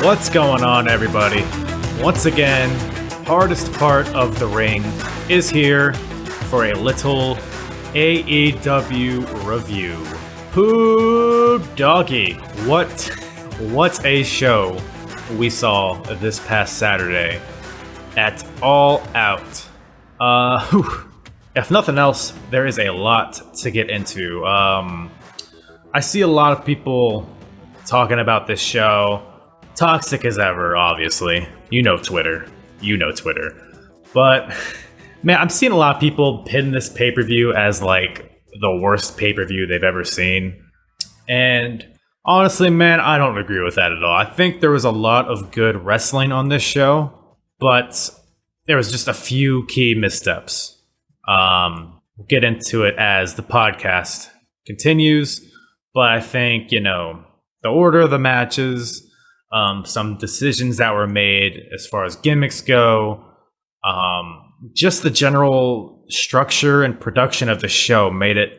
What's going on, everybody? Once again, hardest part of the ring is here for a little AEW review. Whoo doggy, what a show we saw this past Saturday at All Out. If nothing else, there is a lot to get into. I see a lot of people talking about this show. Toxic as ever, obviously. You know Twitter. But, man, I'm seeing a lot of people pin this pay-per-view as, like, the worst pay-per-view they've ever seen. And, honestly, man, I don't agree with that at all. I think there was a lot of good wrestling on this show, but there was just a few key missteps. We'll get into it as the podcast continues, but I think, the order of the matches, some decisions that were made as far as gimmicks go, just the general structure and production of the show made it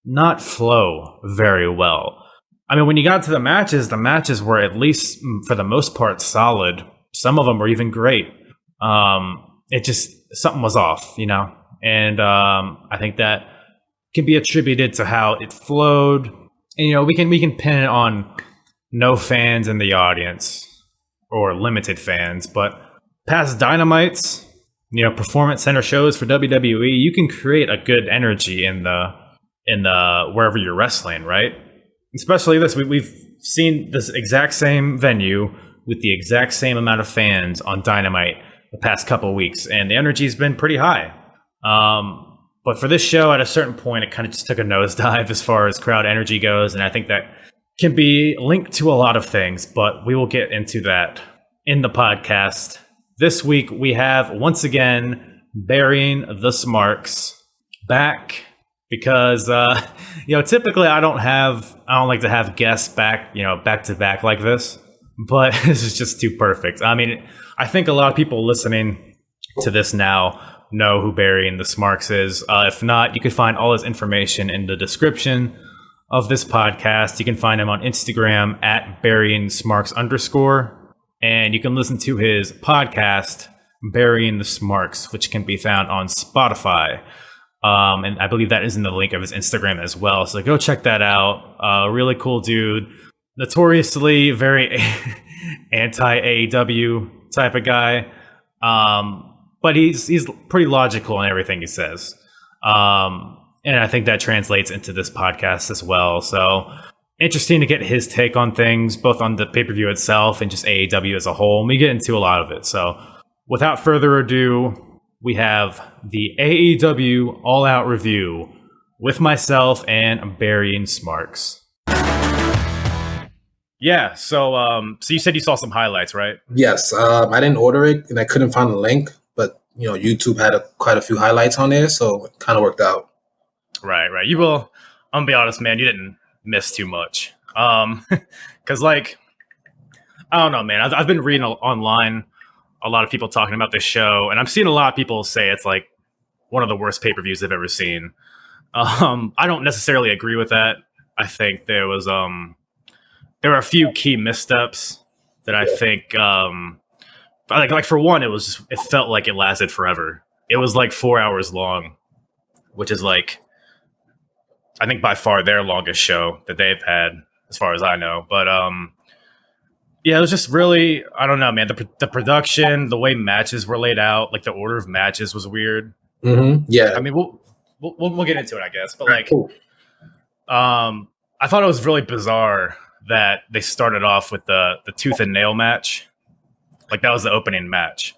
not flow very well. I mean, when you got to the matches were at least, for the most part, solid. Some of them were even great. It just, something was off, And I think that can be attributed to how it flowed. And, we can pin it on no fans in the audience or limited fans, but past Dynamites, performance center shows for WWE, you can create a good energy in the wherever you're wrestling, right? Especially this, we've seen this exact same venue with the exact same amount of fans on Dynamite the past couple of weeks, and the energy's been pretty high. But for this show, at a certain point, it kind of just took a nosedive as far as crowd energy goes, and I think that can be linked to a lot of things, but we will get into that in the podcast. This week, we have, once again, Burying the Smarks back because, typically I don't like to have guests back, back to back like this, but this is just too perfect. I mean, I think a lot of people listening to this now know who Burying the Smarks is. If not, you can find all his information in the description of this podcast. You can find him on Instagram at Buryingsmarks_, and you can listen to his podcast, Burying the Smarks, which can be found on Spotify. And I believe that is in the link of his Instagram as well. So go check that out. Really cool dude. Notoriously very anti-AEW type of guy. But he's pretty logical in everything he says. And I think that translates into this podcast as well. So interesting to get his take on things, both on the pay-per-view itself and just AEW as a whole. And we get into a lot of it. So without further ado, we have the AEW All Out review with myself and Burying Smarks. Yeah, so you said you saw some highlights, right? Yes, I didn't order it and I couldn't find the link, but YouTube had quite a few highlights on there, so it kind of worked out. Right. You will. I'm gonna be honest, man. You didn't miss too much. Because I don't know, man. I've been reading online a lot of people talking about this show, and I'm seeing a lot of people say it's like one of the worst pay-per-views they've ever seen. I don't necessarily agree with that. I think there were a few key missteps that I think, like for one, it felt like it lasted forever. It was like 4 hours long, which is like, I think by far their longest show that they've had, as far as I know. But yeah, it was just really, I don't know, man. The production, the way matches were laid out, like the order of matches was weird. Mm-hmm. Yeah, I mean, we'll get into it, I guess. But I thought it was really bizarre that they started off with the tooth and nail match. Like that was the opening match.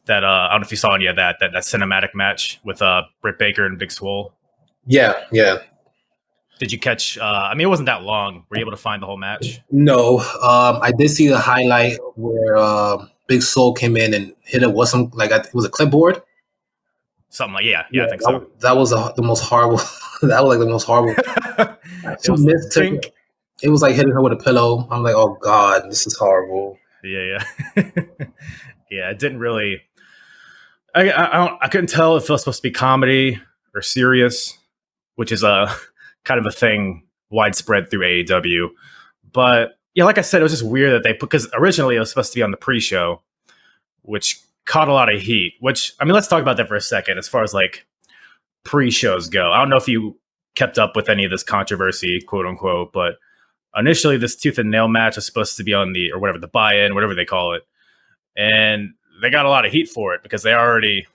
That I don't know if you saw any of that cinematic match with Britt Baker and Big Swole. Yeah. Did you catch? I mean, it wasn't that long. Were you able to find the whole match? No, I did see the highlight where Big Swole came in and hit it with some it was a clipboard. Something like yeah, I think so. That was the most horrible. That was like the most horrible. It was like hitting her with a pillow. I'm like, oh god, this is horrible. Yeah. Yeah, it didn't really. I couldn't tell if it was supposed to be comedy or serious, which is a kind of a thing widespread through AEW. But yeah, like I said, it was just weird that they put, because originally it was supposed to be on the pre-show, which caught a lot of heat. Which, I mean, let's talk about that for a second. As far as like pre-shows go, I don't know if you kept up with any of this controversy, quote unquote, but initially this tooth and nail match was supposed to be on the, or whatever, the buy-in, whatever they call it, and they got a lot of heat for it because they already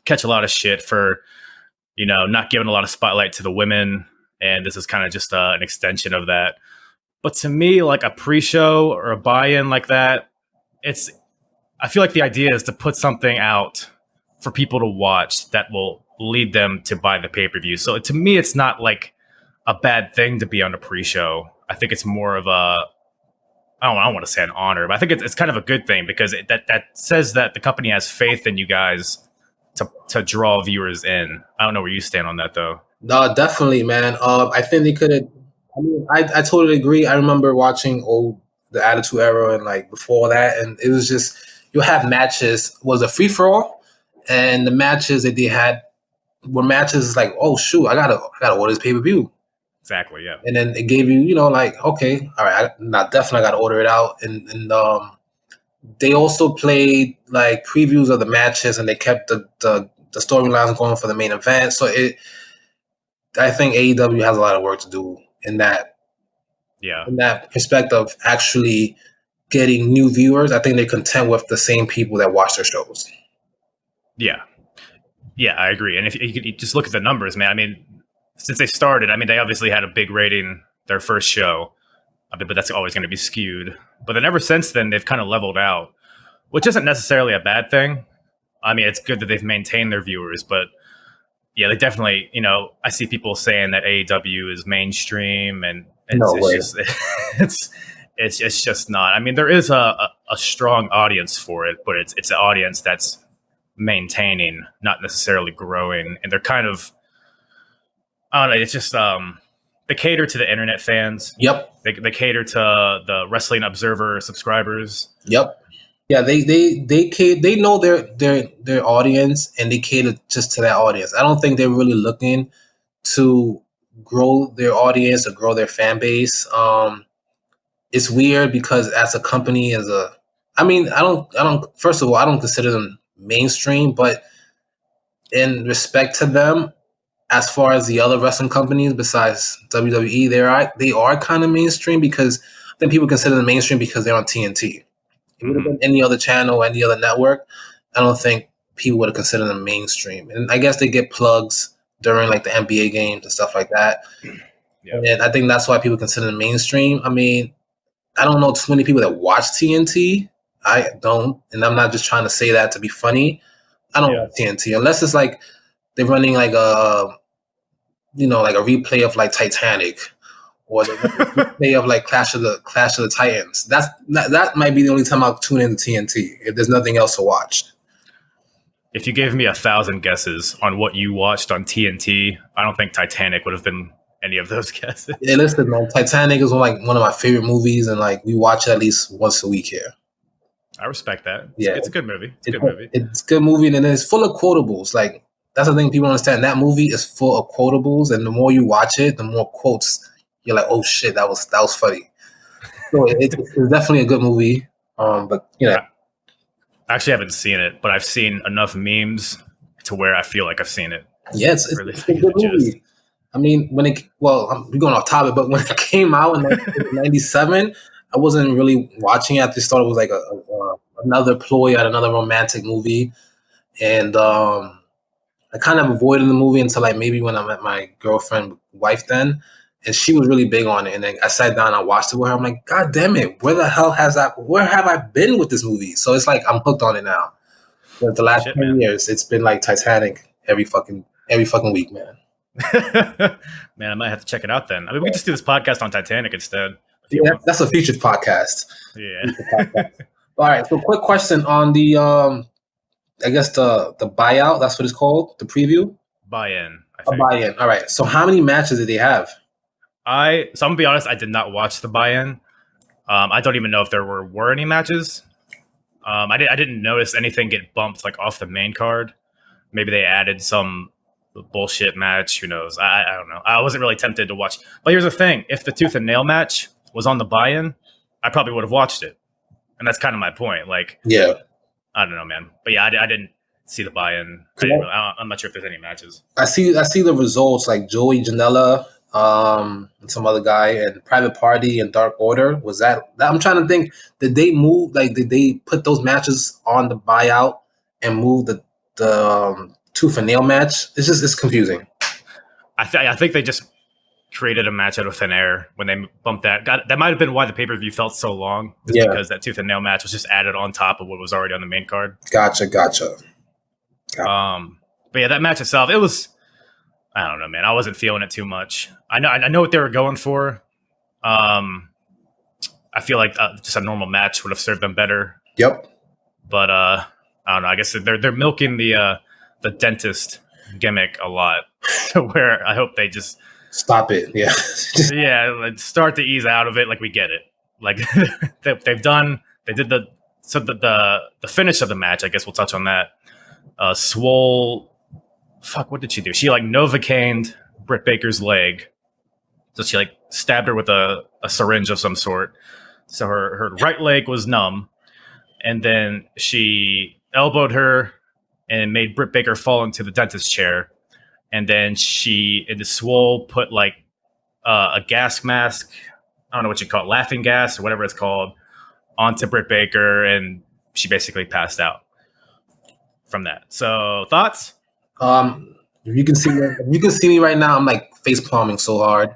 catch a lot of shit for, you know, not giving a lot of spotlight to the women, and this is kind of just an extension of that. But to me, like a pre-show or a buy-in like that, it's, I feel like the idea is to put something out for people to watch that will lead them to buy the pay-per-view. So to me, it's not like a bad thing to be on a pre-show. I think it's more of a, I don't want to say an honor, but I think it's kind of a good thing because that says that the company has faith in you guys to draw viewers in. I don't know where you stand on that though. No, definitely, man. I think they could have. I mean, I totally agree. I remember watching the Attitude Era and like before that, and it was just you have matches. Was a free for all, and the matches that they had were matches like, oh shoot, I gotta order this pay per view. Exactly, yeah. And then it gave you, you know, like okay, all right, definitely gotta order it out, and they also played like previews of the matches, and they kept the storylines going for the main event. So I think AEW has a lot of work to do in that perspective, actually getting new viewers. I think they're content with the same people that watch their shows. Yeah, I agree. And if you could just look at the numbers, man, I mean, since they started, I mean, they obviously had a big rating their first show, but that's always going to be skewed. But then ever since then, they've kind of leveled out, which isn't necessarily a bad thing. I mean, it's good that they've maintained their viewers, but yeah, they definitely, you know, I see people saying that AEW is mainstream, and it's just not. I mean, there is a strong audience for it, but it's an audience that's maintaining, not necessarily growing, and they're kind of, I don't know, it's just they cater to the internet fans. Yep. They cater to the Wrestling Observer subscribers. Yep. Yeah, they know their audience, and they cater just to that audience. I don't think they're really looking to grow their audience or grow their fan base. It's weird because as a company, I don't. First of all, I don't consider them mainstream, but in respect to them, as far as the other wrestling companies besides WWE, they are kind of mainstream because I think people consider them mainstream because they're on TNT. It would have been any other channel, any other network. I don't think people would have considered them mainstream. And I guess they get plugs during like the NBA games and stuff like that. Yeah. And I think that's why people consider them mainstream. I mean, I don't know too many people that watch TNT. I don't. And I'm not just trying to say that to be funny. I don't watch TNT unless it's like they're running like a replay of like Titanic, or the replay of like Clash of the Titans. That might be the only time I'll tune into TNT if there's nothing else to watch. If you gave me 1,000 guesses on what you watched on TNT, I don't think Titanic would have been any of those guesses. Yeah, listen, man, Titanic is one of my favorite movies, and like we watch it at least once a week here. I respect that. Yeah, it's a good movie. It's a good movie. It's a good movie, and it's full of quotables. Like that's the thing people understand. That movie is full of quotables, and the more you watch it, the more quotes you're like, "Oh shit, that was funny." So it's definitely a good movie. But you know, I actually haven't seen it, but I've seen enough memes to where I feel like I've seen it. Yeah, it's a good movie. I mean, we're going off topic, but when it came out in 1997, I wasn't really watching it. I just thought it was like another ploy at another romantic movie, and I kind of avoided the movie until like maybe when I met my wife then, and she was really big on it. And then I sat down and I watched it with her. I'm like, God damn it, where have I been with this movie? So it's like I'm hooked on it now. But the last 10 years, it's been like Titanic every fucking week, man. Man, I might have to check it out then. I mean, we can just do this podcast on Titanic instead. Yeah, that's a featured podcast. Yeah. All right. So, quick question on the, I guess the buyout. That's what it's called. The preview. Buy-in. Buy-in. All right. So, how many matches did they have? So I'm gonna be honest. I did not watch the buy-in. I don't even know if there were any matches. I didn't notice anything get bumped like off the main card. Maybe they added some bullshit match. Who knows? I don't know. I wasn't really tempted to watch. But here's the thing: if the tooth and nail match was on the buy-in, I probably would have watched it. And that's kind of my point. Like, Yeah. I don't know, man. But yeah, I didn't see the buy-in. I'm not sure if there's any matches. I see the results like Joey Janela, and some other guy, and Private Party and Dark Order. Was that I'm trying to think, did they move, like, did they put those matches on the buyout and move the tooth and nail match? It's confusing. I think they just created a match out of thin air when they bumped that. That might have been why the pay-per-view felt so long. Because that tooth and nail match was just added on top of what was already on the main card. Gotcha. But yeah, that match itself, it was, I don't know, man. I wasn't feeling it too much. I know what they were going for. I feel like just a normal match would have served them better. Yep. But I don't know. I guess they're milking the dentist gimmick a lot, where I hope they just stop it. Yeah. like start to ease out of it. Like, we get it. Like they did the finish of the match. I guess we'll touch on that. Swole. Fuck, what did she do? She like Novocained Britt Baker's leg. So she like stabbed her with a syringe of some sort. So her right leg was numb. And then she elbowed her and made Britt Baker fall into the dentist chair. And then Swole put like a gas mask, I don't know what you call it, laughing gas or whatever it's called, onto Britt Baker, and she basically passed out from that. So thoughts? If you can see me right now, I'm like face palming so hard.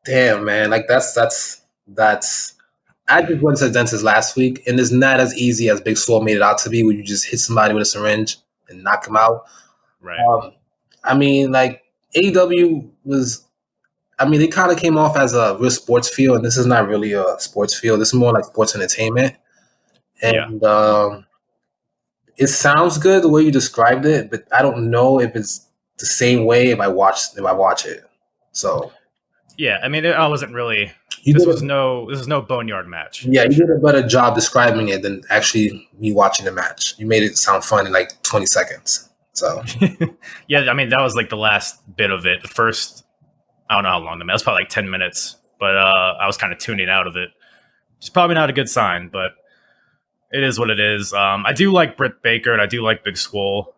Damn, man, like that's. I just went to the dentist last week, and it's not as easy as Big Swole made it out to be, where you just hit somebody with a syringe and knock them out. Right. I mean, like, AEW was. I mean, they kind of came off as a real sports feel, and this is not really a sports feel. This is more like sports entertainment. And it sounds good the way you described it, but I don't know if it's the same way if I watch it. So yeah, I mean, I wasn't really. This was no boneyard match. Yeah, you did a better job describing it than actually me watching the match. You made it sound fun in like 20 seconds. So yeah, I mean, that was like the last bit of it. The first, I don't know how long the match. It was probably like 10 minutes, but I was kind of tuning out of it. It's probably not a good sign, but it is what it is. I do like Britt Baker and I do like Big Swole,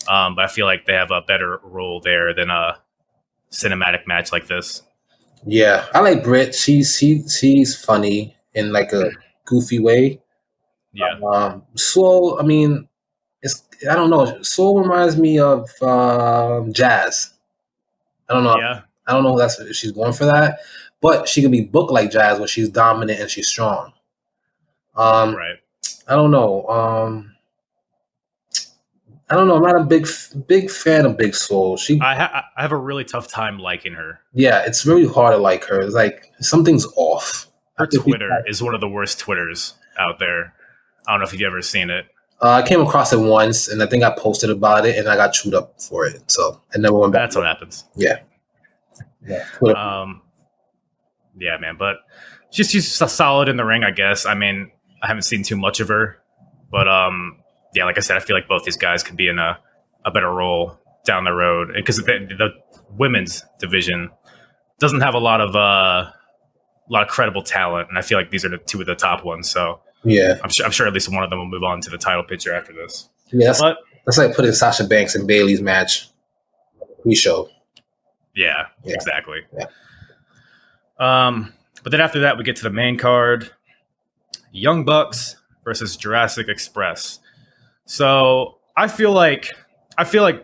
but I feel like they have a better role there than a cinematic match like this. Yeah, I like Britt. She's funny in like a goofy way. Yeah. Swole, I mean, I don't know. Swole reminds me of Jazz. I don't know. Yeah. I don't know if she's going for that, but she can be booked like Jazz where she's dominant and she's strong. Right. I don't know. I'm not a big fan of Big Swole. I have a really tough time liking her. Yeah, it's really hard to like her. It's like something's off. Her Twitter is one of the worst Twitters out there. I don't know if you've ever seen it. I came across it once, and I think I posted about it, and I got chewed up for it. So I never went back. That's what happens. Yeah. Yeah, man. But she's solid in the ring, I guess. I mean, I haven't seen too much of her, but yeah, like I said, I feel like both these guys could be in a better role down the road, because the women's division doesn't have a lot of credible talent, and I feel like these are the two of the top ones. So yeah, I'm sure at least one of them will move on to the title picture after this. Yeah, that's like putting Sasha Banks and Bayley's match pre-show. Yeah, exactly. Yeah. But then after that, we get to the main card: Young Bucks versus Jurassic Express. So I feel like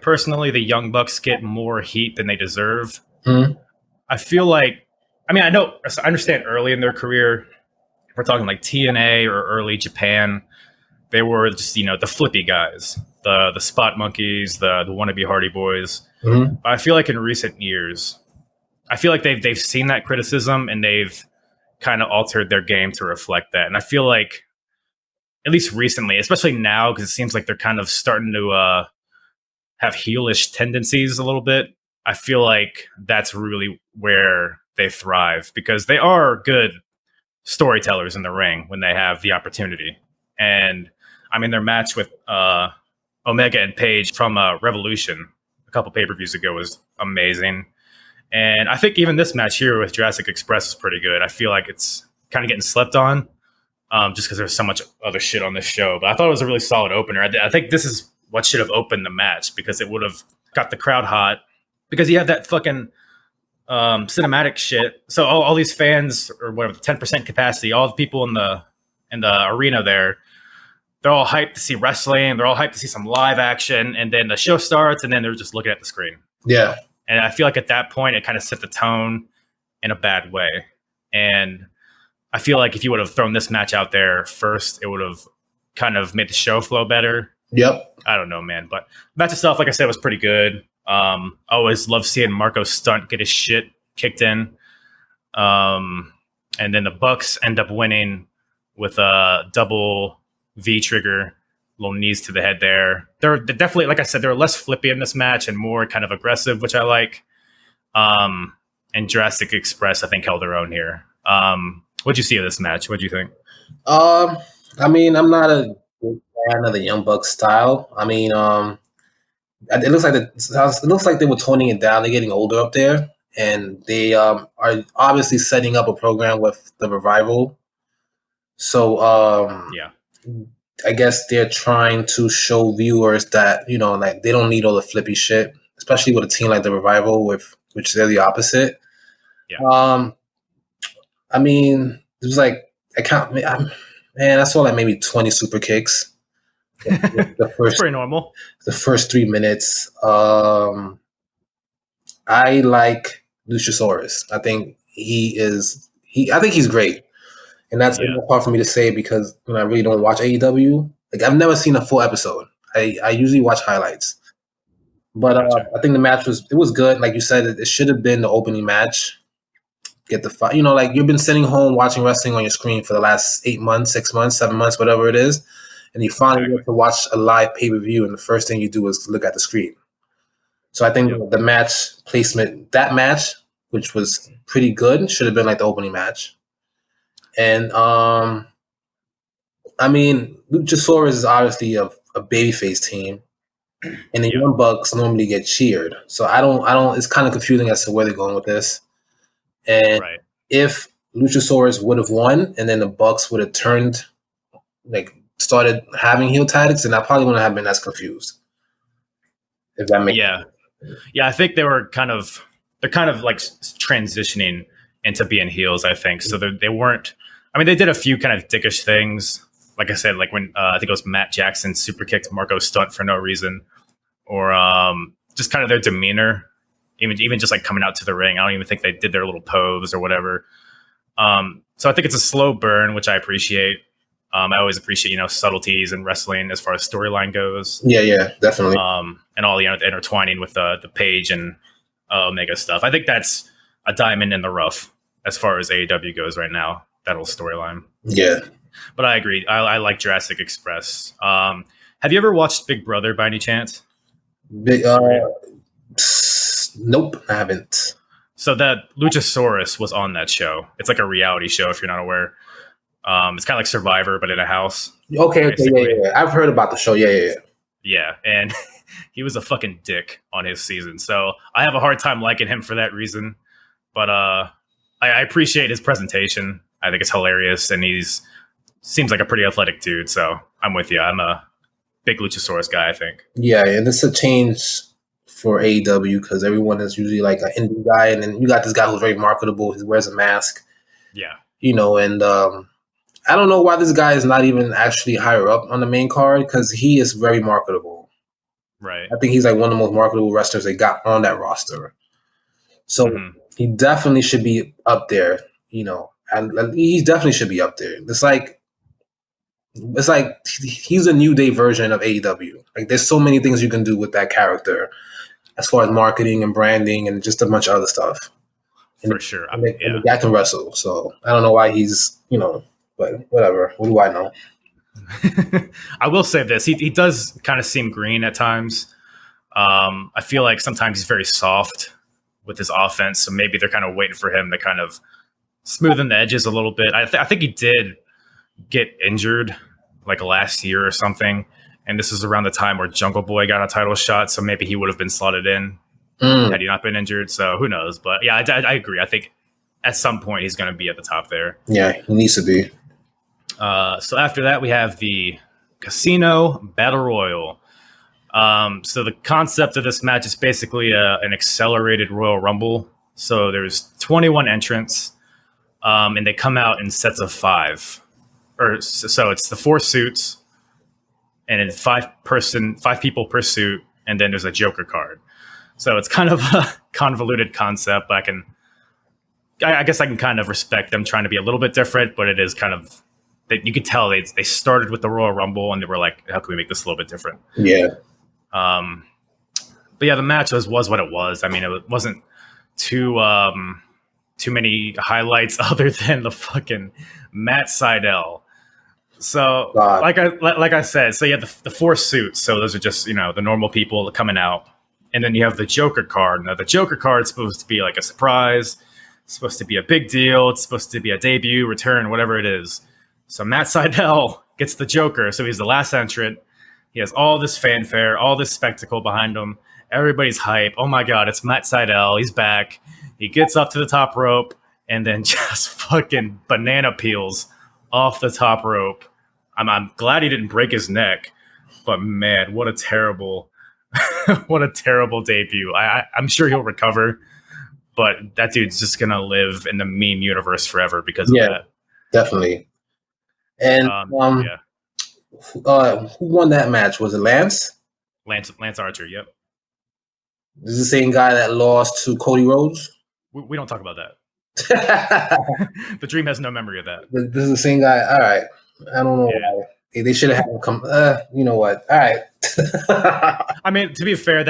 personally the Young Bucks get more heat than they deserve. Mm-hmm. I feel like, I understand early in their career, we're talking like TNA or early Japan, they were just, the flippy guys, the spot monkeys, the wannabe Hardy Boys. Mm-hmm. But I feel like in recent years, I feel like they've seen that criticism and they've kind of altered their game to reflect that. And I feel like, at least recently, especially now, because it seems like they're kind of starting to have heelish tendencies a little bit. I feel like that's really where they thrive, because they are good storytellers in the ring when they have the opportunity. And I mean, their match with Omega and Page from Revolution a couple pay-per-views ago was amazing. And I think even this match here with Jurassic Express is pretty good. I feel like it's kind of getting slept on just because there's so much other shit on this show. But I thought it was a really solid opener. I think this is what should have opened the match because it would have got the crowd hot. Because you have that fucking cinematic shit. So all these fans, or whatever, 10% capacity, all the people in the arena there, they're all hyped to see wrestling. They're all hyped to see some live action. And then the show starts, and then they're just looking at the screen. Yeah. And I feel like at that point, it kind of set the tone in a bad way. And I feel like if you would have thrown this match out there first, it would have kind of made the show flow better. Yep. I don't know, man. But the match itself, like I said, was pretty good. I always love seeing Marco Stunt get his shit kicked in. And then the Bucks end up winning with a double V trigger, little knees to the head there. They're definitely, like I said, they're less flippy in this match and more kind of aggressive, which I like. And Jurassic Express, I think, held their own here. What'd you see of this match? What'd you think? I mean, I'm not a big fan of the Young Bucks style. I mean, it looks like they were toning it down. They're getting older up there, and they are obviously setting up a program with the Revival. So, Yeah. I guess they're trying to show viewers that, like they don't need all the flippy shit, especially with a team like the Revival, which they're the opposite. Yeah. I mean, it was like I saw like maybe 20 super kicks. The first, pretty normal. The first 3 minutes. I like Luchasaurus. I think I think he's great. And that's hard for me to say because I really don't watch AEW. Like I've never seen a full episode. I usually watch highlights. But I think the match was good. Like you said, it should have been the opening match. Get the fight. Like you've been sitting home watching wrestling on your screen for the last 8 months, 6 months, 7 months, whatever it is. And you finally get to watch a live pay-per-view, and the first thing you do is look at the screen. So I think the match placement, that match, which was pretty good, should have been like the opening match. And I mean, Luchasaurus is obviously a babyface team, and the Young Bucks normally get cheered. So I don't. It's kind of confusing as to where they're going with this. And if Luchasaurus would have won, and then the Bucks would have started having heel tactics, then I probably wouldn't have been as confused. If that makes sense. Yeah. I think they're kind of like transitioning into being heels. I think so. They weren't. I mean, they did a few kind of dickish things. Like I said, like when I think it was Matt Jackson super kicked Marco Stunt for no reason, or just kind of their demeanor, even just like coming out to the ring. I don't even think they did their little pose or whatever. So I think it's a slow burn, which I appreciate. I always appreciate subtleties in wrestling as far as storyline goes. Yeah, definitely. And all the intertwining with the Page and Omega stuff. I think that's a diamond in the rough as far as AEW goes right now. That whole storyline. Yeah. But I agree. I like Jurassic Express. Have you ever watched Big Brother by any chance? Nope, I haven't. So that Luchasaurus was on that show. It's like a reality show if you're not aware. It's kind of like Survivor, but in a house. Okay, yeah. I've heard about the show. Yeah. Yeah, and he was a fucking dick on his season. So I have a hard time liking him for that reason. But I appreciate his presentation. I think it's hilarious, and seems like a pretty athletic dude. So I'm with you. I'm a big Luchasaurus guy, I think. Yeah, and it's a change for AEW because everyone is usually like an indie guy, and then you got this guy who's very marketable. He wears a mask. Yeah. And I don't know why this guy is not even actually higher up on the main card because he is very marketable. Right. I think he's like one of the most marketable wrestlers they got on that roster. So he definitely should be up there, and he definitely should be up there. It's like he's a New Day version of AEW. Like there's so many things you can do with that character as far as marketing and branding and just a bunch of other stuff. For sure. And the guy can wrestle. So I don't know why he's, but whatever. What do I know? I will say this. He does kind of seem green at times. I feel like sometimes he's very soft with his offense. So maybe they're kind of waiting for him to kind of smoothen the edges a little bit. I think he did get injured like last year or something. And this is around the time where Jungle Boy got a title shot. So maybe he would have been slotted in had he not been injured. So who knows? But yeah, I agree. I think at some point he's going to be at the top there. Yeah, he needs to be. So after that, we have the Casino Battle Royal. So the concept of this match is basically an accelerated Royal Rumble. So there's 21 entrants, and they come out in sets of 5. So it's the 4 suits, and it's 5 people per suit, and then there's a Joker card. So it's kind of a convoluted concept. But I guess I can kind of respect them trying to be a little bit different, but it is kind of you could tell they started with the Royal Rumble and they were like, how can we make this a little bit different? Yeah. But yeah, the match was what it was. I mean, it wasn't too many highlights other than the fucking Matt Sydal. So like I said, so you have the 4 suits. So those are just, the normal people coming out. And then you have the Joker card. Now the Joker card is supposed to be like a surprise. It's supposed to be a big deal. It's supposed to be a debut, return, whatever it is. So Matt Sydal gets the Joker. So he's the last entrant. He has all this fanfare, all this spectacle behind him. Everybody's hype. Oh my God, it's Matt Sydal. He's back. He gets up to the top rope and then just fucking banana peels off the top rope. I'm glad he didn't break his neck, but man, what a terrible, what a terrible debut. I'm sure he'll recover, but that dude's just gonna live in the meme universe forever because of that. Definitely. And who won that match? Was it Lance? Lance Archer. Yep. This is the same guy that lost to Cody Rhodes. We don't talk about that. The Dream has no memory of that. This is the same guy. All right. I don't know why. They should have had him come. You know what? All right. I mean, to be fair,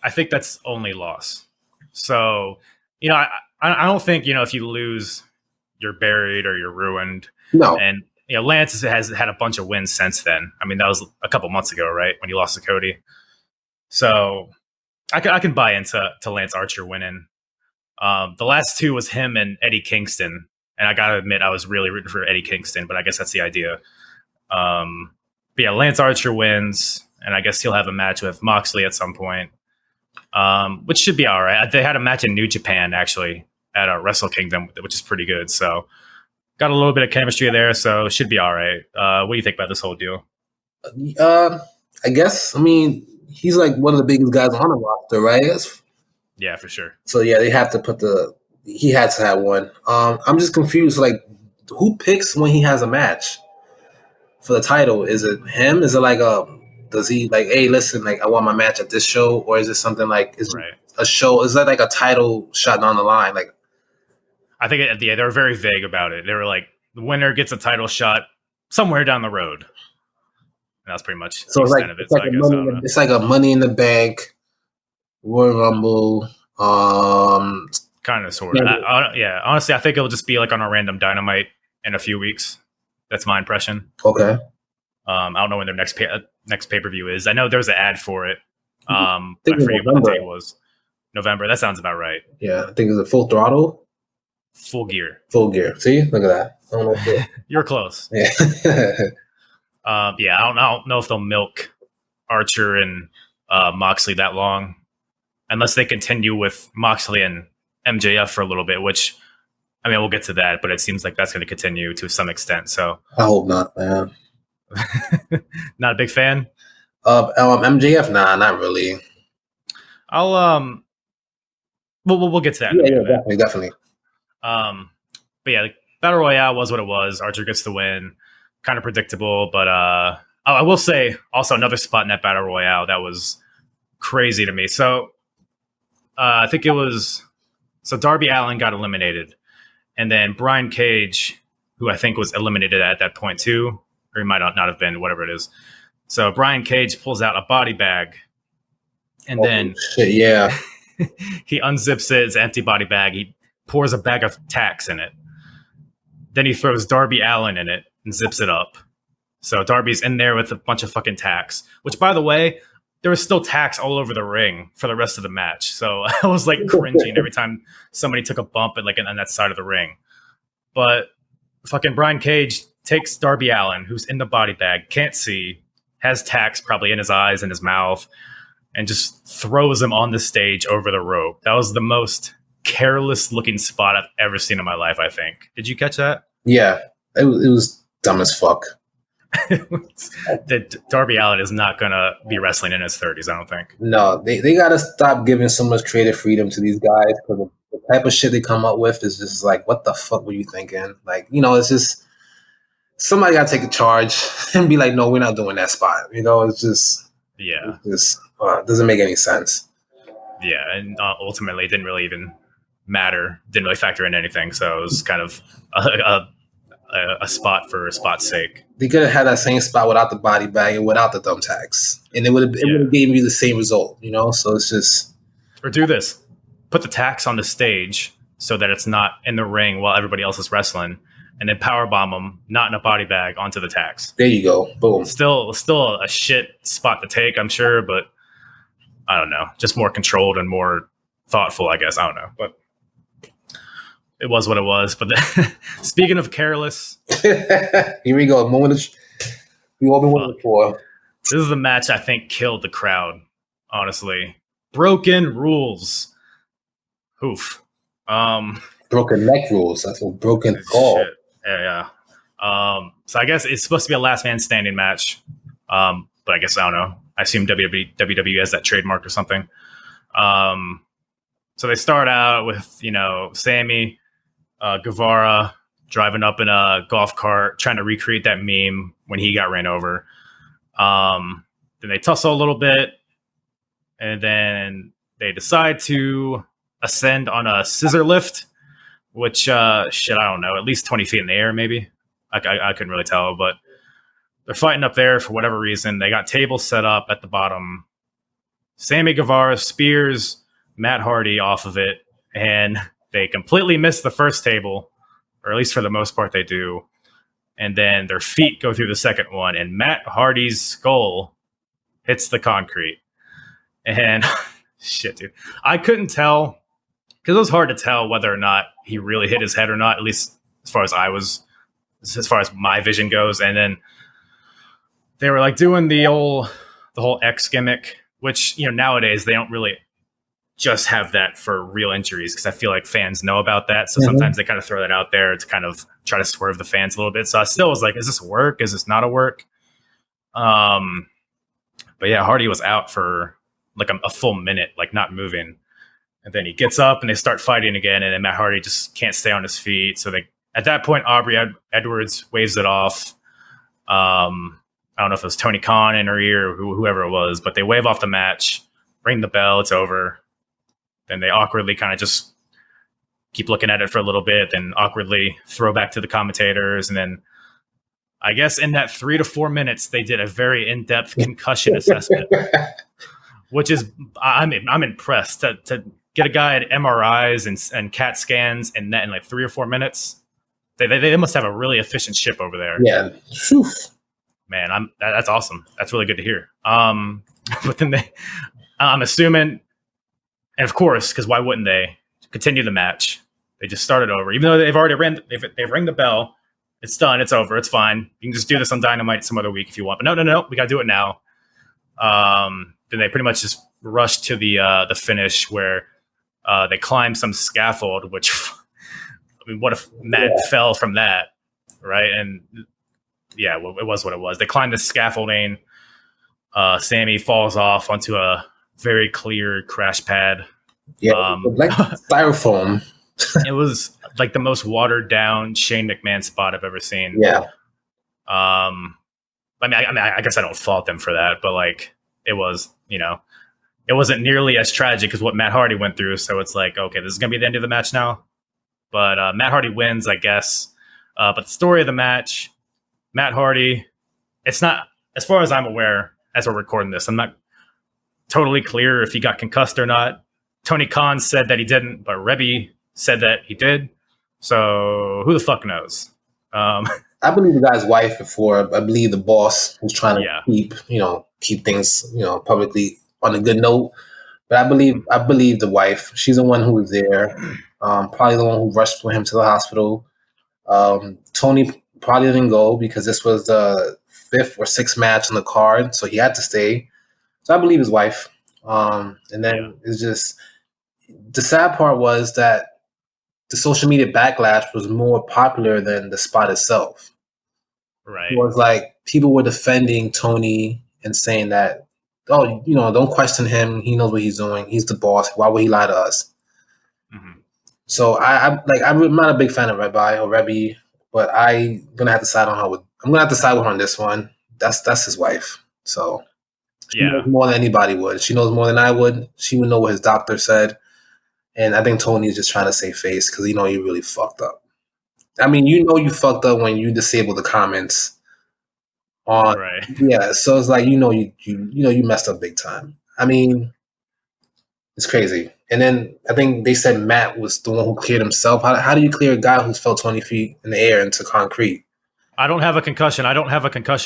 I think that's only loss. So, I don't think, if you lose, you're buried or you're ruined. No. And, Lance has had a bunch of wins since then. I mean, that was a couple months ago, right? When he lost to Cody. So I can buy into Lance Archer winning. The last 2 was him and Eddie Kingston. And I got to admit, I was really rooting for Eddie Kingston, but I guess that's the idea. But yeah, Lance Archer wins, and I guess he'll have a match with Moxley at some point, which should be all right. They had a match in New Japan, actually, at Wrestle Kingdom, which is pretty good. So got a little bit of chemistry there, so it should be all right. What do you think about this whole deal? I guess, he's like one of the biggest guys on the roster, right? Yeah, for sure. So yeah, they have to he had to have one. I'm just confused. Like, who picks when he has a match for the title? Is it him? Is it like does he like, hey, listen, like I want my match at this show, or is it something like it a show? Is that like a title shot down the line? Like, I think they were very vague about it. They were like, the winner gets a title shot somewhere down the road. And that's pretty much the extent of it. It's like a Money in the Bank, Royal Rumble. Kind of, sort of. Yeah, honestly, I think it'll just be like on a random Dynamite in a few weeks. That's my impression. Okay. I don't know when their next pay-per-view is. I know there's an ad for it. I forget what the date was. November. That sounds about right. Yeah, I think it's Full Throttle. Full Gear. Full Gear. See? Look at that. I don't know if you're close. Yeah. I don't know if they'll milk Archer and Moxley that long, unless they continue with Moxley and MJF for a little bit, which, we'll get to that, but it seems like that's going to continue to some extent. So I hope not, man. Not a big fan of MJF? Nah, not really. We'll get to that. Yeah, definitely. But yeah, the Battle Royale was what it was. Archer gets the win. Kind of predictable, but I will say also another spot in that Battle Royale that was crazy to me. So I think it was Darby Allin got eliminated, and then Brian Cage, who I think was eliminated at that point too, or he might not have been, whatever it is. So Brian Cage pulls out a body bag, and then shit, yeah, he unzips it. It's an empty body bag. He pours a bag of tacks in it. Then he throws Darby Allin in it and zips it up. So Darby's in there with a bunch of fucking tacks, which, by the way, there was still tacks all over the ring for the rest of the match. So I was like cringing every time somebody took a bump on that side of the ring. But fucking Brian Cage takes Darby Allin, who's in the body bag, can't see, has tacks probably in his eyes and his mouth, and just throws him on the stage over the rope. That was the most careless looking spot I've ever seen in my life, I think. Did you catch that? Yeah, it was dumb as fuck. Darby Allin is not going to be wrestling in his 30s, I don't think. No, they got to stop giving so much creative freedom to these guys, because the type of shit they come up with is just like, what the fuck were you thinking? Like, it's just, somebody got to take a charge and be like, no, we're not doing that spot. It's just, it doesn't make any sense. Yeah, and ultimately it didn't really even matter, didn't really factor in anything, so it was kind of a spot for a spot's sake. They could have had that same spot without the body bag and without the thumbtacks, and it would have given you the same result, So it's just, or do this: put the tacks on the stage so that it's not in the ring while everybody else is wrestling, and then powerbomb them, not in a body bag, onto the tacks. There you go, boom. Still a shit spot to take, I'm sure, but I don't know, just more controlled and more thoughtful, I guess. I don't know, but it was what it was. But speaking of careless, here we go. A moment we all been waiting for. This is the match I think killed the crowd. Honestly, Broken Rules. Oof. Broken neck rules. That's what broken call. Yeah. So I guess it's supposed to be a last man standing match. But I guess I don't know. I assume WWE has that trademark or something. So they start out with Sammy Guevara driving up in a golf cart, trying to recreate that meme when he got ran over. Then they tussle a little bit, and then they decide to ascend on a scissor lift, which, I don't know, at least 20 feet in the air, maybe. I couldn't really tell, but they're fighting up there for whatever reason. They got tables set up at the bottom. Sammy Guevara spears Matt Hardy off of it, and they completely miss the first table, or at least for the most part they do. And then their feet go through the second one, and Matt Hardy's skull hits the concrete. And shit, dude. I couldn't tell, because it was hard to tell whether or not he really hit his head or not, at least as far as my vision goes. And then they were like doing the whole X gimmick, which, nowadays they don't really just have that for real injuries, because I feel like fans know about that. So sometimes they kind of throw that out there to kind of try to swerve the fans a little bit. So I still was like, is this a work? Is this not a work? But yeah, Hardy was out for like a full minute, like not moving. And then he gets up and they start fighting again. And then Matt Hardy just can't stay on his feet. So at that point, Aubrey Edwards waves it off. I don't know if it was Tony Khan in her ear or whoever it was, but they wave off the match, ring the bell, it's over. Then they awkwardly kind of just keep looking at it for a little bit, then awkwardly throw back to the commentators. And then I guess in that 3 to 4 minutes, they did a very in-depth concussion assessment, which is, I'm impressed to get a guy at MRIs and CAT scans in like 3 or 4 minutes. They must have a really efficient ship over there. Yeah. Whew. Man, that's awesome. That's really good to hear. But then I'm assuming, and of course, because why wouldn't they continue the match? They just started over, even though they've already they've rang the bell. It's done. It's over. It's fine. You can just do this on Dynamite some other week if you want. But no. We got to do it now. Then they pretty much just rushed to the finish, where they climbed some scaffold. Which, I mean, what if Matt fell from that, right? And yeah, well, it was what it was. They climbed the scaffolding. Sammy falls off onto a very clear crash pad. Yeah, like styrofoam. It was like the most watered down Shane McMahon spot I've ever seen. Yeah. I guess I don't fault them for that, but like it was, it wasn't nearly as tragic as what Matt Hardy went through. So it's like, okay, this is gonna be the end of the match now. But Matt Hardy wins, I guess. But the story of the match, Matt Hardy, it's not, as far as I'm aware, as we're recording this, I'm not totally clear if he got concussed or not. Tony Khan said that he didn't, but Rebby said that he did. So who the fuck knows? I believe the guy's wife before. I believe the boss was trying to keep things, publicly on a good note. But I believe the wife. She's the one who was there. Probably the one who rushed for him to the hospital. Tony probably didn't go because this was the 5th or 6th match on the card, so he had to stay. So I believe his wife. And then it's just the sad part was that the social media backlash was more popular than the spot itself. Right. It was like people were defending Tony and saying that, oh, don't question him. He knows what he's doing. He's the boss. Why would he lie to us? Mm-hmm. So I'm not a big fan of Rebbi or Rebby, but I'm gonna have to side with her on this one. That's his wife. So she knows more than anybody would. She knows more than I would. She would know what his doctor said. And I think Tony is just trying to save face because he really fucked up. I mean, you fucked up when you disabled the comments on. Right. Yeah, so it's like you messed up big time. I mean, it's crazy. And then I think they said Matt was the one who cleared himself. How do you clear a guy who's fell 20 feet in the air into concrete? I don't have a concussion.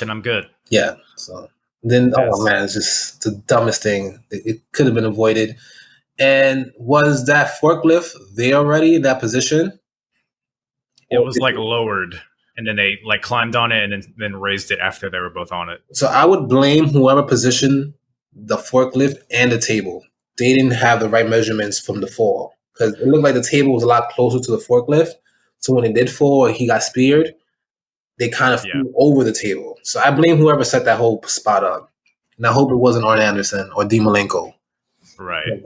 I'm good. Yeah. So then, oh man, it's just the dumbest thing. It could have been avoided. And was that forklift there already in that position? It was like lowered, and then they like climbed on it and then raised it after they were both on it. So I would blame whoever positioned the forklift and the table. They didn't have the right measurements from the fall because it looked like the table was a lot closer to the forklift. So when it did fall or he got speared, they kind of flew over the table. So I blame whoever set that whole spot up. And I hope it wasn't Arn Anderson or D. Malenko. Right.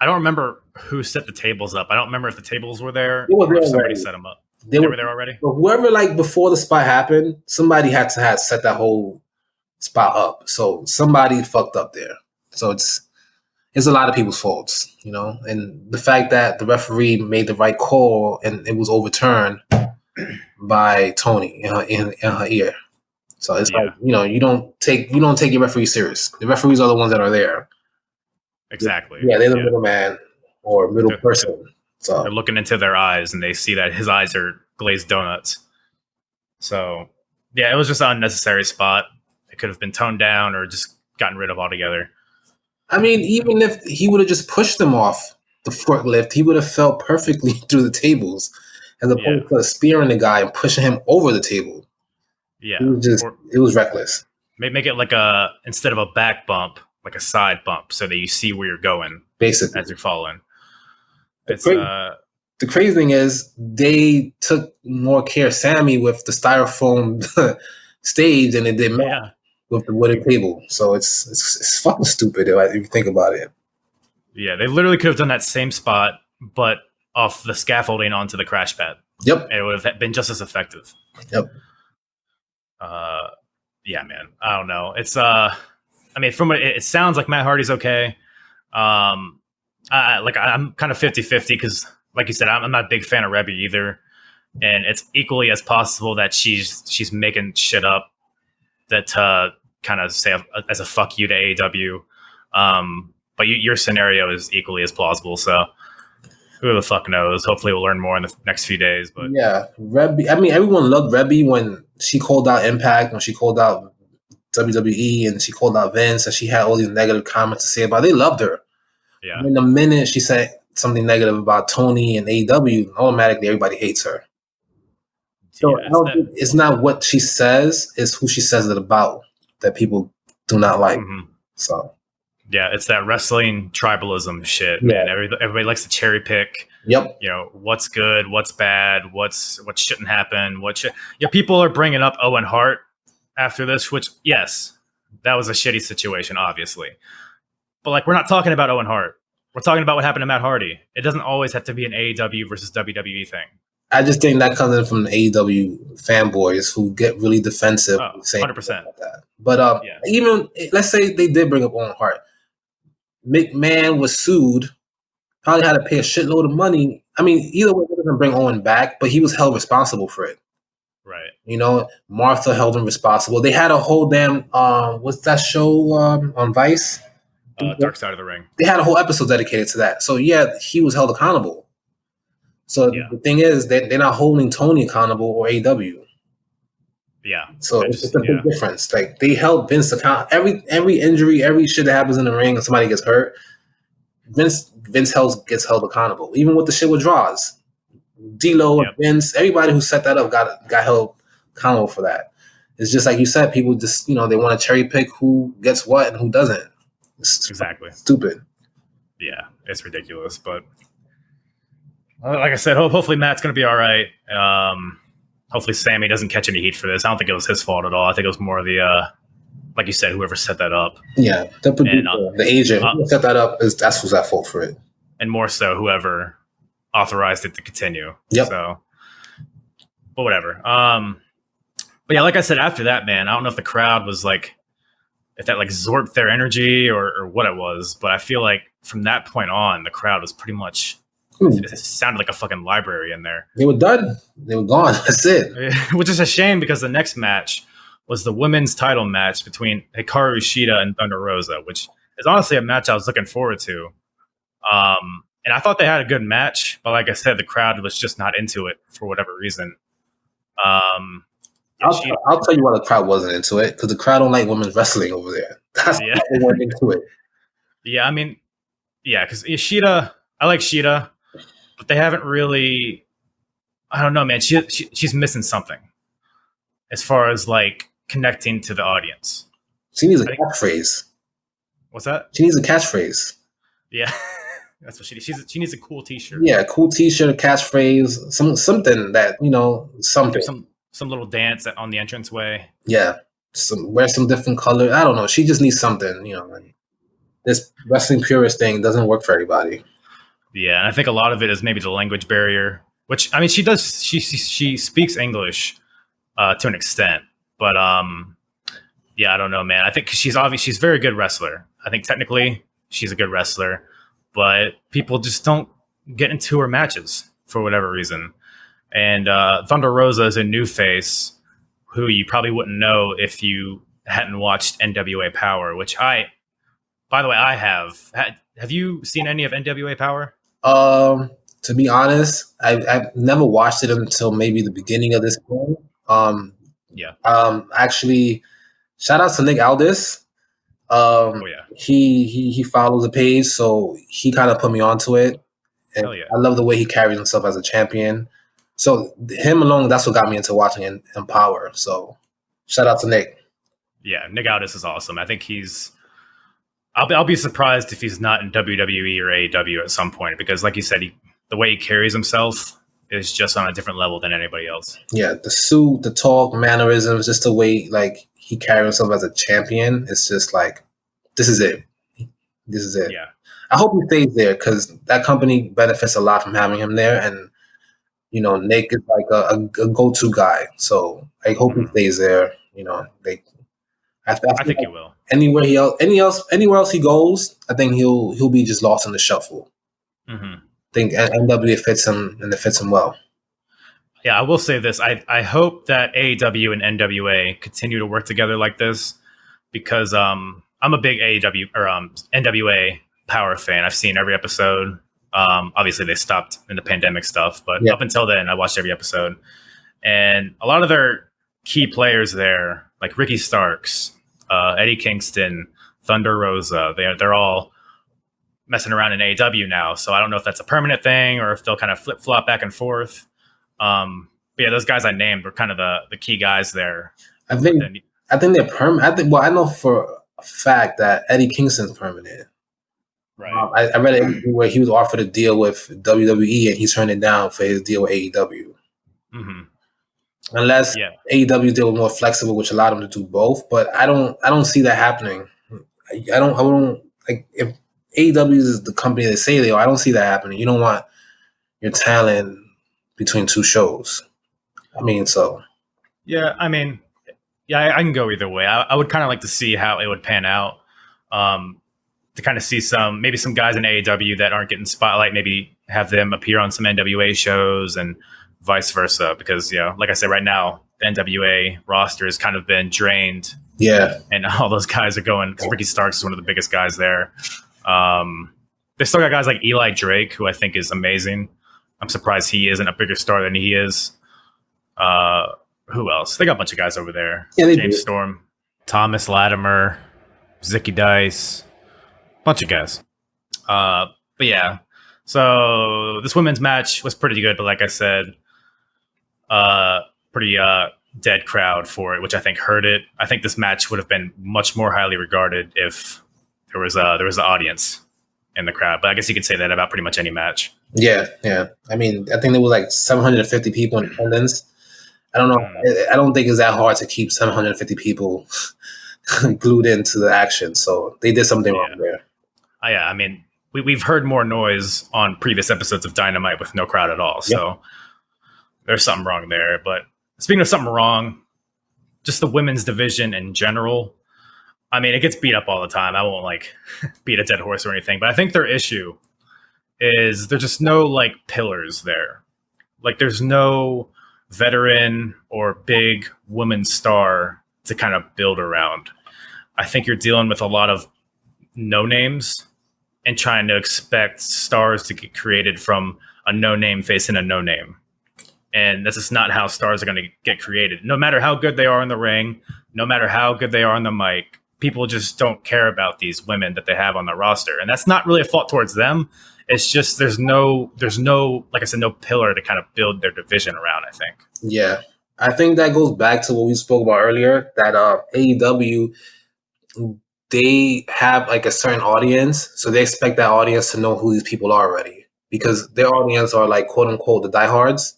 I don't remember who set the tables up. I don't remember if the tables were there or if somebody set them up. They were there already? But whoever, before the spot happened, somebody had to have set that whole spot up. So somebody fucked up there. So it's a lot of people's faults, and the fact that the referee made the right call and it was overturned by Tony in her ear. So it's like, you don't take your referee serious. The referees are the ones that are there. Exactly. Yeah, they're the middleman or middle person. So they're looking into their eyes and they see that his eyes are glazed donuts. So yeah, it was just an unnecessary spot. It could have been toned down or just gotten rid of altogether. I mean, even if he would have just pushed them off the forklift, he would have fell perfectly through the tables as opposed to spearing the guy and pushing him over the table. Yeah. It was reckless. Make it like instead of a back bump, like a side bump so that you see where you're going. Basically. As you're falling. The crazy thing is they took more care, Sammy, with the styrofoam stage than it did Matt with the wooden table. So it's fucking stupid if you think about it. Yeah, they literally could have done that same spot, but off the scaffolding onto the crash pad. Yep. And it would have been just as effective. Yep. Yeah, man. I don't know. It's I mean, from it sounds like Matt Hardy's okay. I'm kind of 50-50 because, like you said, I'm not a big fan of Rebby either, and it's equally as possible that she's making shit up that kind of say as a fuck you to AEW. But your scenario is equally as plausible. So who the fuck knows? Hopefully, we'll learn more in the next few days. But yeah, Rebby. I mean, everyone loved Rebby when she called out Impact, when she called out WWE, and she called out Vince, and she had all these negative comments to say about it. They loved her. Yeah. And the minute she said something negative about Tony and AEW, automatically everybody hates her. So it's not what she says; it's who she says it about that people do not like. Mm-hmm. So. Yeah, it's that wrestling tribalism shit, man. Everybody likes to cherry pick. Yep. What's good, what's bad, what shouldn't happen, people are bringing up Owen Hart after this, which, yes, that was a shitty situation, obviously. But, we're not talking about Owen Hart. We're talking about what happened to Matt Hardy. It doesn't always have to be an AEW versus WWE thing. I just think that comes in from the AEW fanboys who get really defensive. 100%. About that. But even, let's say they did bring up Owen Hart. McMahon was sued, probably had to pay a shitload of money. I mean, either way, it doesn't bring Owen back, but he was held responsible for it. Right. Martha held him responsible. They had a whole damn, what's that show on Vice? Dark Side of the Ring. They had a whole episode dedicated to that. So, yeah, he was held accountable. So, the thing is, they're not holding Tony accountable or AEW. Yeah. So it's a big difference. They held Vince account every injury, every shit that happens in the ring and somebody gets hurt. Vince gets held accountable. Even with the shit with draws, D'Lo and Vince, everybody who set that up got held accountable for that. It's just like you said, people just they want to cherry pick who gets what and who doesn't. It's Exactly. stupid. Yeah, it's ridiculous. But like I said, hopefully Matt's going to be all right. Hopefully Sammy doesn't catch any heat for this. I don't think it was his fault at all. I think it was more of the, like you said, whoever set that up. Yeah, the producer, the agent who set that up that's who's at fault for it. And more so, whoever authorized it to continue. Yep. So, but whatever. But yeah, like I said, after that, man, I don't know if the crowd was like, if that like absorbed their energy or what it was, but I feel like from that point on, the crowd was pretty much. It sounded like a fucking library in there. They were done. They were gone. That's it. Which is a shame because the next match was the women's title match between Hikaru Shida and Thunder Rosa, which is honestly a match I was looking forward to. And I thought they had a good match, but like I said, the crowd was just not into it for whatever reason. I'll tell you why the crowd wasn't into it, because the crowd don't like women's wrestling over there. That's why they weren't into it. Yeah, I mean, yeah, because Shida, I like Shida, but they haven't really. I don't know, man. She's missing something as far as like connecting to the audience. She needs a catchphrase. What's that? She needs a catchphrase. Yeah, that's what she needs. She needs a cool T-shirt. Yeah, a cool T-shirt, a catchphrase, something that something. Some little dance on the entranceway. Yeah, wear some different color. I don't know. She just needs something. Like, this wrestling purist thing doesn't work for everybody. Yeah, and I think a lot of it is maybe the language barrier. Which, I mean, she does. She speaks English to an extent, but yeah, I don't know, man. I think she's a very good wrestler. I think technically she's a good wrestler, but people just don't get into her matches for whatever reason. And Thunder Rosa is a new face who you probably wouldn't know if you hadn't watched NWA Power, which by the way, I have. Have you seen any of NWA Power? To be honest, I've never watched it until maybe the beginning of this film. Actually, shout out to Nick Aldis. He follows the page, so he kind of put me onto it. And I love the way he carries himself as a champion. So him alone, that's what got me into watching Empower. So shout out to Nick. Yeah, Nick Aldis is awesome. I think I'll be surprised if he's not in WWE or AEW at some point, because like you said, the way he carries himself is just on a different level than anybody else. Yeah, the suit, the talk, mannerisms, just the way like he carries himself as a champion. It's just like, this is it. This is it. Yeah. I hope he stays there, because that company benefits a lot from having him there. And, Nick is like a go-to guy. So I hope he stays there. I think he will. Anywhere else he goes, I think he'll be just lost in the shuffle. Mm-hmm. I think NWA fits him, and it fits him well. Yeah, I will say this. I hope that AEW and NWA continue to work together like this, because I'm a big AEW or NWA Power fan. I've seen every episode. Obviously, they stopped in the pandemic stuff, but up until then, I watched every episode. And a lot of their key players there, like Ricky Starks, Eddie Kingston, Thunder Rosa, they're all messing around in AEW now. So I don't know if that's a permanent thing or if they'll kind of flip-flop back and forth. But yeah, those guys I named were kind of the key guys there. I think they're permanent. I know for a fact that Eddie Kingston's permanent. Right. I read it where he was offered a deal with WWE and he turned it down for his deal with AEW. Mm-hmm. Unless AEW deal was more flexible, which allowed him to do both. But I don't see that happening. I don't like, if AEW is the company they say they are, I don't see that happening. You don't want your talent between two shows. I mean, so. Yeah, I mean, I can go either way. I would kind of like to see how it would pan out. To kind of see some guys in AEW that aren't getting spotlight, maybe have them appear on some NWA shows and vice versa. Because, like I said, right now, the NWA roster has kind of been drained. Yeah. And all those guys are going, because Ricky Starks is one of the biggest guys there. They still got guys like Eli Drake, who I think is amazing. I'm surprised he isn't a bigger star than he is. Who else? They got a bunch of guys over there. Yeah, James Storm, Thomas Latimer, Zicky Dice, bunch of guys. But yeah, so this women's match was pretty good, but like I said, pretty dead crowd for it, which I think hurt it. I think this match would have been much more highly regarded if there was the audience in the crowd. But I guess you could say that about pretty much any match. Yeah. I mean, I think there was like 750 people in attendance. I don't know. I don't think it's that hard to keep 750 people glued into the action. So they did something wrong there. Yeah, I mean, we've heard more noise on previous episodes of Dynamite with no crowd at all. So there's something wrong there. But speaking of something wrong, just the women's division in general, I mean, it gets beat up all the time. I won't like beat a dead horse or anything, but I think their issue is there's just no like pillars there. Like there's no veteran or big woman star to kind of build around. I think you're dealing with a lot of no names and trying to expect stars to get created from a no name facing a no name. And this is not how stars are going to get created. No matter how good they are in the ring, no matter how good they are on the mic, people just don't care about these women that they have on the roster. And that's not really a fault towards them. It's just there's no, like I said, no pillar to kind of build their division around, I think. Yeah. I think that goes back to what we spoke about earlier, that AEW, they have like a certain audience. So they expect that audience to know who these people are already, because their audience are like, quote unquote, the diehards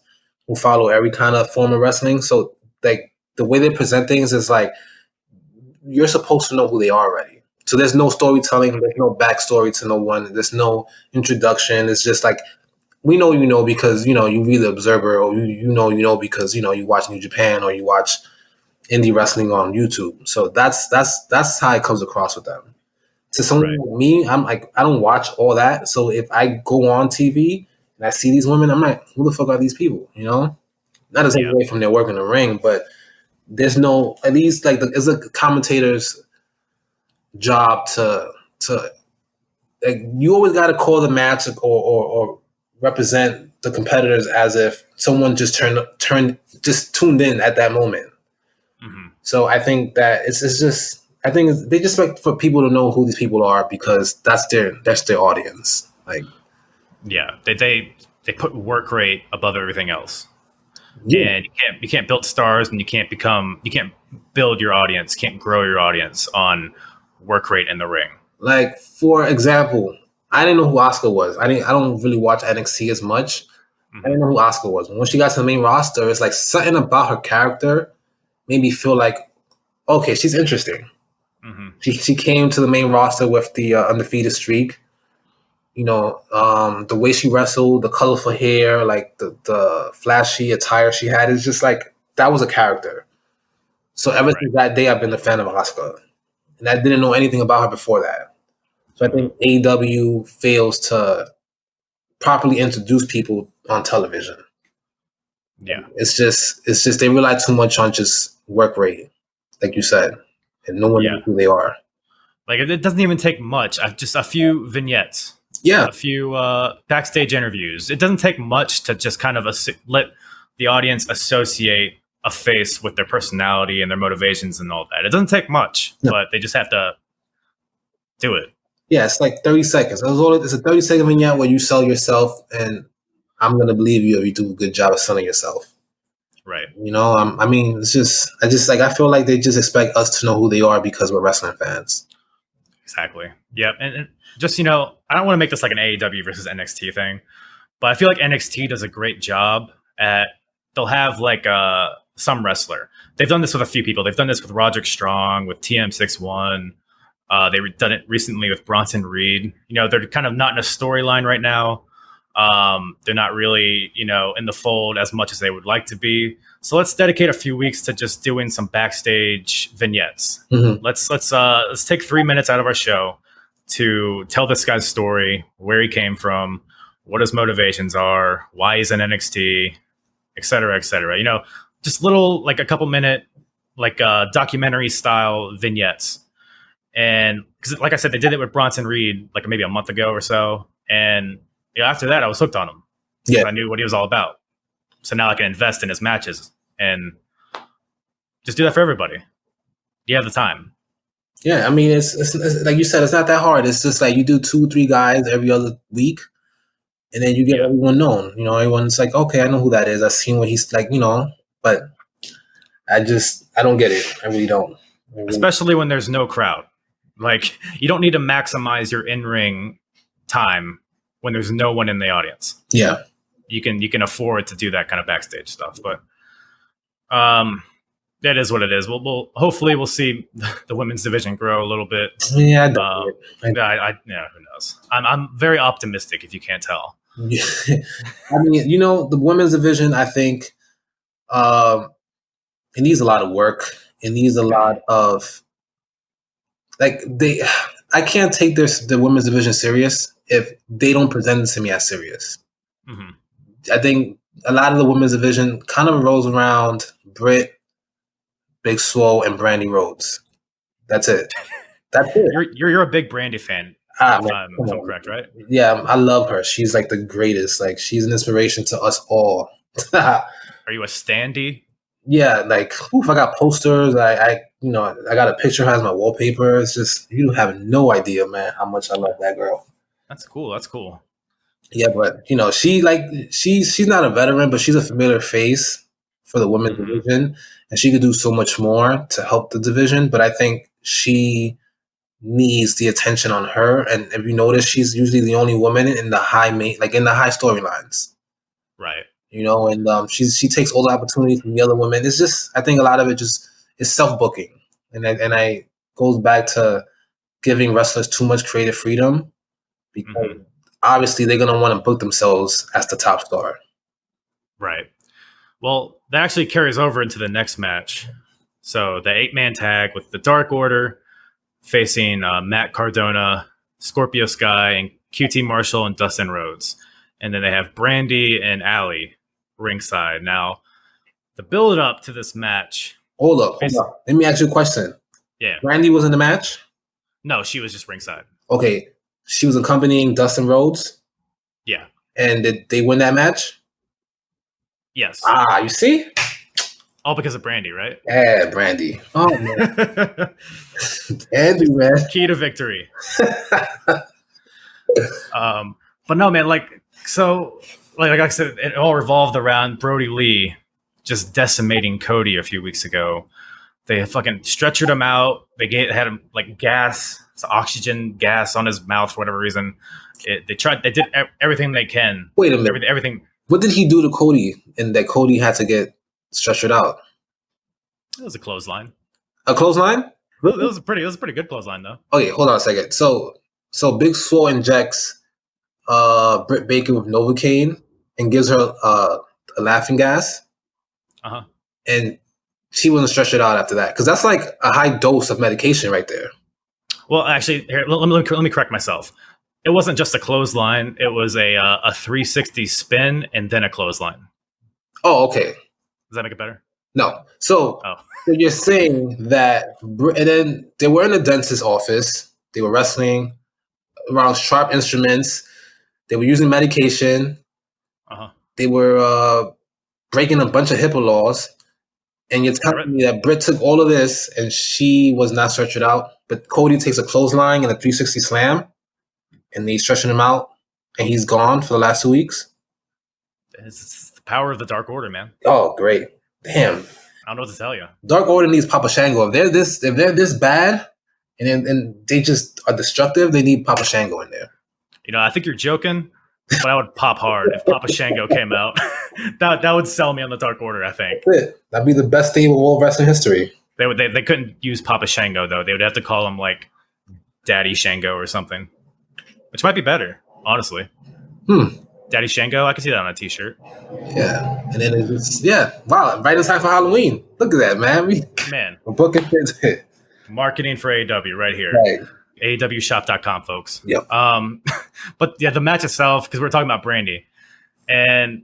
who follow every kind of form of wrestling. So like the way they present things is like, you're supposed to know who they are already. So there's no storytelling, there's no backstory to no one, there's no introduction. It's just like, we know you know because, you know, you read The Observer, or you know because, you know, you watch New Japan or you watch indie wrestling on YouTube. So that's how it comes across with them. To someone like me, I'm like, I don't watch all that. So if I go on TV and I see these women, I'm like, who the fuck are these people? You know, not as away from their work in the ring, but there's no, at least like it's a commentator's job to like, you always got to call the match or represent the competitors as if someone just just tuned in at that moment. Mm-hmm. So I think that it's just, I think they just like for people to know who these people are, because that's their audience. Like, yeah, they put work rate above everything else. Yeah. And you can't build stars, and you can't build your audience, can't grow your audience on work rate in the ring. Like, for example, I didn't know who Asuka was. I don't really watch NXT as much. Mm-hmm. I didn't know who Asuka was. When she got to the main roster, it's like something about her character made me feel like, okay, she's interesting. Mm-hmm. She came to the main roster with the undefeated streak. You know, the way she wrestled, the colorful hair, like the flashy attire she had, is just like, that was a character. So ever since that day, I've been a fan of Asuka. And I didn't know anything about her before that. So I think AEW fails to properly introduce people on television. Yeah. It's just they rely too much on just work rate, like you said, and no one knows who they are. Like, it doesn't even take much. Just a few vignettes. Yeah. A few backstage interviews. It doesn't take much to just kind of let the audience associate a face with their personality and their motivations and all that. It doesn't take much, but they just have to do it. Yeah, it's like 30 seconds. It's a 30-second vignette where you sell yourself, and I'm going to believe you if you do a good job of selling yourself. Right. You know, I mean, I feel like they just expect us to know who they are because we're wrestling fans. Exactly. Yeah. And just, you know, I don't want to make this like an AEW versus NXT thing, but I feel like NXT does a great job they'll have like some wrestler. They've done this with a few people. They've done this with Roderick Strong, with TM61. They've done it recently with Bronson Reed. You know, they're kind of not in a storyline right now. They're not really, you know, in the fold as much as they would like to be. So let's dedicate a few weeks to just doing some backstage vignettes. Mm-hmm. Let's take 3 minutes out of our show to tell this guy's story, where he came from, what his motivations are, why he's in NXT, et cetera, et cetera. You know, just little, like a couple minute, like documentary style vignettes. And because, like I said, they did it with Bronson Reed like maybe a month ago or so. And you know, after that, I was hooked on him. Yeah, I knew what he was all about. So now I can invest in his matches and just do that for everybody. You have the time. Yeah, I mean, it's like you said, it's not that hard. It's just like you do 2-3 guys every other week, and then you get everyone known. You know, everyone's like, okay, I know who that is. I've seen what he's like, you know, but I don't get it. I really don't. Especially when there's no crowd. Like, you don't need to maximize your in-ring time when there's no one in the audience. Yeah. You can afford to do that kind of backstage stuff, but that is what it is. We'll hopefully we'll see the women's division grow a little bit. Yeah, yeah, who knows? I'm very optimistic, if you can't tell. I mean, the women's division, I think it needs a lot of work. It needs a lot of I can't take the women's division serious if they don't present it to me as serious. Mm-hmm. I think a lot of the women's division kind of rolls around Britt, Big Swole, and Brandy Rhodes. That's it. That's it. You're a big Brandy fan. If I'm correct, right? Yeah, I love her. She's like the greatest. Like, she's an inspiration to us all. Are you a standee? Yeah, like, I got posters. I got a picture of her as my wallpaper. It's just, you have no idea, man, how much I love that girl. That's cool. Yeah, but she's not a veteran, but she's a familiar face for the women's division, and she could do so much more to help the division. But I think she needs the attention on her. And if you notice, she's usually the only woman in the high storylines. Right. And she takes all the opportunities from the other women. It's just, I think a lot of it just is self-booking. And I goes back to giving wrestlers too much creative freedom, because obviously they're going to want to book themselves as the top star. Right. Well, that actually carries over into the next match. So the 8-man tag with the Dark Order facing Matt Cardona, Scorpio Sky, and QT Marshall and Dustin Rhodes. And then they have Brandy and Allie ringside. Now, the build up to this match. Hold up. Let me ask you a question. Yeah. Brandy was in the match? No, she was just ringside. Okay. She was accompanying Dustin Rhodes? Yeah. And did they win that match? Yes. You see? All because of Brandy, right? Yeah, Brandy. Oh, man. Brandy, man. Key to victory. But no, man, like I said, it all revolved around Brody Lee just decimating Cody a few weeks ago. They fucking stretchered him out. They had him like gas, oxygen gas on his mouth for whatever reason. They did everything they can. Wait a minute. Everything. What did he do to Cody and that Cody had to get stretchered out? It was a clothesline. A clothesline? It was a pretty good clothesline though. Okay, hold on a second. So Big Swole injects Britt Baker with Novocaine and gives her a laughing gas. Uh-huh. And she wasn't stretched out after that, because that's like a high dose of medication right there. Well, actually, here, let me correct myself. It wasn't just a clothesline. It was a 360 spin and then a clothesline. Oh, okay. Does that make it better? No. So you're saying that, and then they were in the dentist's office. They were wrestling around sharp instruments. They were using medication. Uh-huh. They were breaking a bunch of HIPAA laws. And you're telling me that Britt took all of this and she was not stretched out, but Cody takes a clothesline and a 360 slam, and he's stretching him out, and he's gone for the last 2 weeks? It's the power of the Dark Order, man. Oh, great. Damn. I don't know what to tell you. Dark Order needs Papa Shango. If they're this bad and they just are destructive, they need Papa Shango in there. I think you're joking, but I would pop hard if Papa Shango came out. that would sell me on the Dark Order, I think. That's it. That'd be the best stable of all wrestling history. They couldn't use Papa Shango, though. They would have to call him, like, Daddy Shango or something, which might be better, honestly. Daddy Shango, I can see that on a t-shirt. Yeah. And then wow, right in time for Halloween. Look at that, man. We're booking it. Marketing for AEW right here. Right. AEWshop.com, folks. Yep. But yeah, the match itself, because we're talking about Brandy. And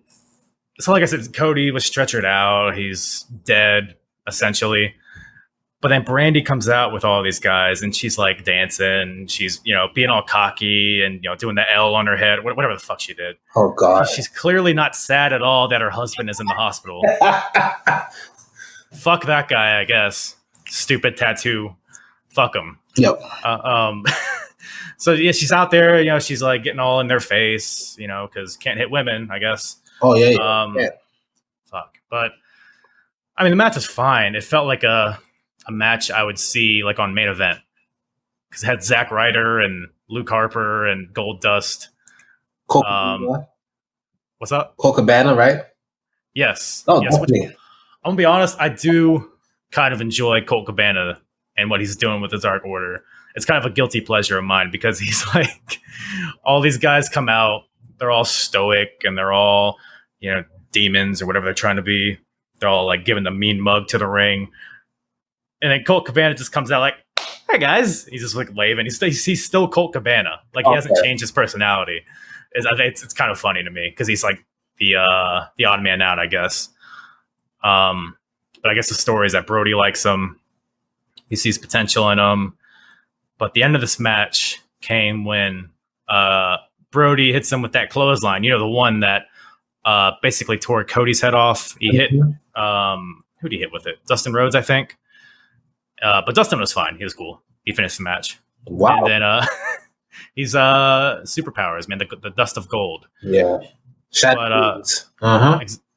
so, like I said, Cody was stretchered out. He's dead, essentially. But then Brandy comes out with all these guys, and she's like dancing. She's, being all cocky and, doing the L on her head, whatever the fuck she did. Oh, God. She's clearly not sad at all that her husband is in the hospital. Fuck that guy, I guess. Stupid tattoo. Fuck him. Yep. So yeah, she's out there, she's like getting all in their face, because can't hit women, I guess. Oh yeah. Fuck. But I mean, the match was fine. It felt like a match I would see like on Main Event. because it had Zack Ryder and Luke Harper and Gold Dust. What's up? Colt Cabana, right? Yes. Oh, yes. definitely. I'm gonna be honest. I do kind of enjoy Colt Cabana and what he's doing with the Dark Order. It's kind of a guilty pleasure of mine because he's like, all these guys come out, they're all stoic and they're all, demons or whatever they're trying to be. They're all like giving the mean mug to the ring, and then Colt Cabana just comes out like, "Hey guys," he's just like waving. He's still Colt Cabana, like he hasn't changed his personality. It's kind of funny to me because he's like the odd man out, I guess. But I guess the story is that Brody likes him. He sees potential in him. But the end of this match came when Brody hits him with that clothesline. The one that basically tore Cody's head off. He hit who did he hit with it? Dustin Rhodes, I think. But Dustin was fine. He was cool. He finished the match. Wow. And then he's superpowers, man. The dust of gold. Yeah.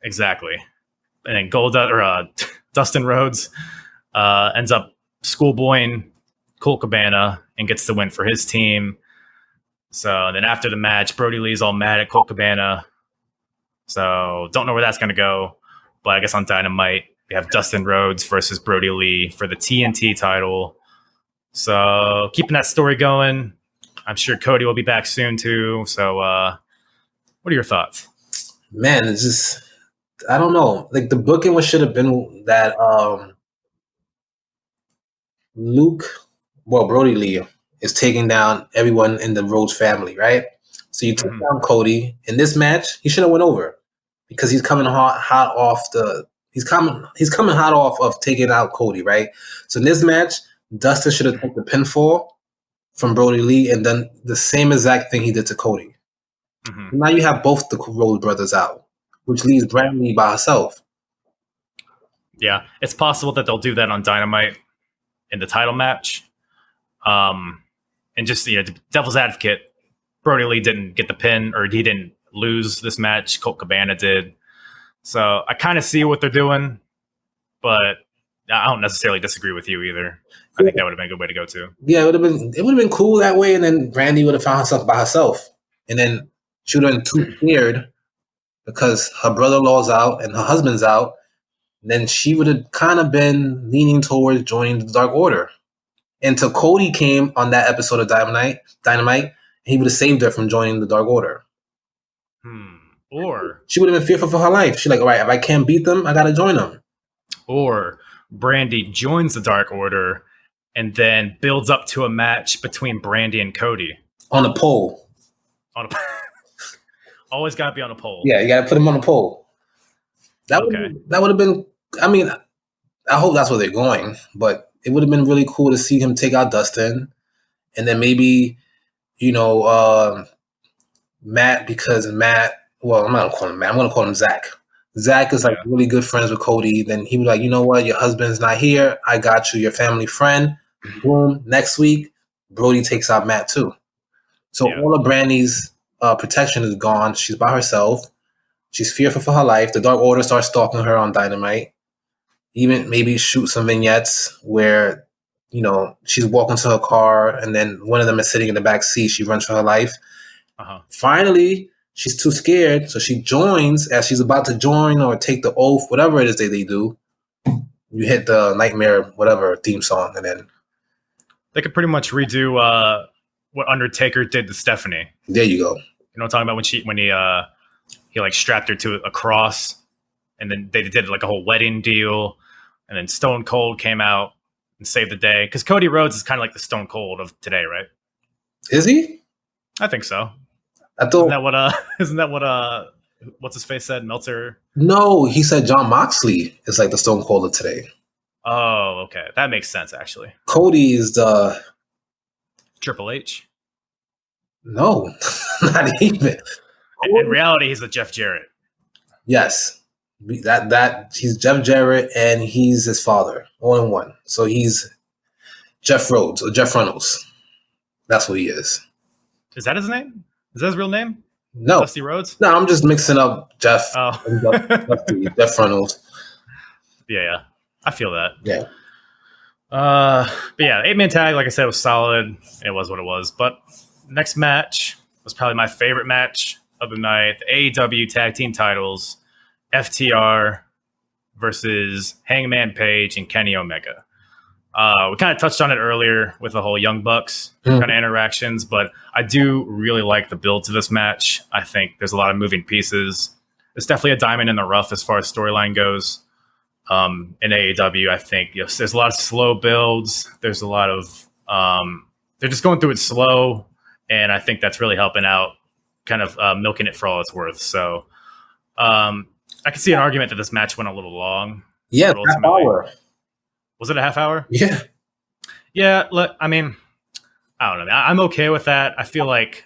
Exactly. And then Dustin Rhodes ends up schoolboying Colt Cabana and gets the win for his team. So then after the match, Brody Lee's all mad at Colt Cabana. So don't know where that's going to go. But I guess on Dynamite, we have Dustin Rhodes versus Brody Lee for the TNT title. So keeping that story going. I'm sure Cody will be back soon too. So what are your thoughts? Man, it's just, I don't know. Like the booking should have been that Brody Lee is taking down everyone in the Rhodes family, right? So you took down Cody. In this match, he should have went over because he's coming hot off of taking out Cody, right? So in this match, Dustin should have took the pinfall from Brody Lee and done the same exact thing he did to Cody. Mm-hmm. Now you have both the Rhodes brothers out, which leaves Brandy by herself. Yeah, it's possible that they'll do that on Dynamite in the title match. And just, devil's advocate, Brody Lee didn't get the pin, or he didn't lose this match. Colt Cabana did. So I kind of see what they're doing, but I don't necessarily disagree with you either. I think that would have been a good way to go too. Yeah, it would have been cool that way, and then Brandy would have found herself by herself. And then she would have been too scared because her brother-in-law's out and her husband's out. Then she would have kind of been leaning towards joining the Dark Order. Until Cody came on that episode of Dynamite, he would have saved her from joining the Dark Order. Or she would have been fearful for her life. She's like, all right, if I can't beat them, I got to join them. Or Brandy joins the Dark Order and then builds up to a match between Brandy and Cody. On a pole. Always got to be on a pole. Yeah, you got to put him on a pole. That would have been, I mean, I hope that's where they're going, but it would have been really cool to see him take out Dustin, and then maybe, Matt, because Matt, well, I'm not going to call him Matt, I'm going to call him Zach. Zach is really good friends with Cody. Then he was like, you know what, your husband's not here. I got you, your family friend. Boom, next week, Brody takes out Matt too. So all of Brandy's protection is gone. She's by herself. She's fearful for her life. The Dark Order starts stalking her on Dynamite. Even maybe shoot some vignettes where, she's walking to her car and then one of them is sitting in the back seat. She runs for her life. Finally, she's too scared. So she joins. As she's about to join or take the oath, whatever it is they do, you hit the Nightmare, whatever theme song. And then they could pretty much redo what Undertaker did to Stephanie. There you go. You know what I'm talking about? When he like strapped her to a cross. And then they did like a whole wedding deal. And then Stone Cold came out and saved the day. Because Cody Rhodes is kind of like the Stone Cold of today, right? Is he? I think so. I thought. Isn't that what what's his face said? Meltzer? No, he said Jon Moxley is like the Stone Cold of today. Oh, okay. That makes sense, actually. Cody is the Triple H? No, not even. In reality, he's the Jeff Jarrett. Yes. That he's Jeff Jarrett and he's his father, all in one. So he's Jeff Rhodes or Jeff Reynolds. That's what he is. Is that his name? Is that his real name? No. Dusty Rhodes? No, I'm just mixing up Jeff and Jeff Reynolds. Yeah. I feel that. Yeah. But yeah, 8-man tag, like I said, was solid. It was what it was. But next match was probably my favorite match of the night. The AEW tag team titles, FTR versus Hangman Page and Kenny Omega. We kind of touched on it earlier with the whole Young Bucks kind of interactions, but I do really like the build to this match. I think there's a lot of moving pieces. It's definitely a diamond in the rough as far as storyline goes. In AEW, I think there's a lot of slow builds. There's a lot of they're just going through it slow, and I think that's really helping out, kind of milking it for all it's worth. So I can see an argument that this match went a little long. Yeah, half hour. Was it a half hour? Yeah. Yeah, look, I mean, I don't know. I'm okay with that. I feel like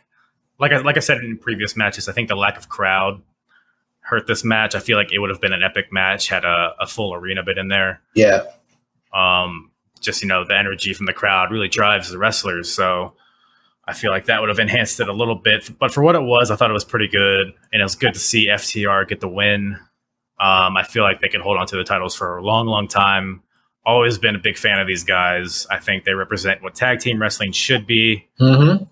I said in previous matches, I think the lack of crowd hurt this match. I feel like it would have been an epic match had a full arena bit in there. Yeah. Just, the energy from the crowd really drives the wrestlers. So I feel like that would have enhanced it a little bit. But for what it was, I thought it was pretty good. And it was good to see FTR get the win. I feel like they could hold on to the titles for a long, long time. Always been a big fan of these guys. I think they represent what tag team wrestling should be. Mm-hmm.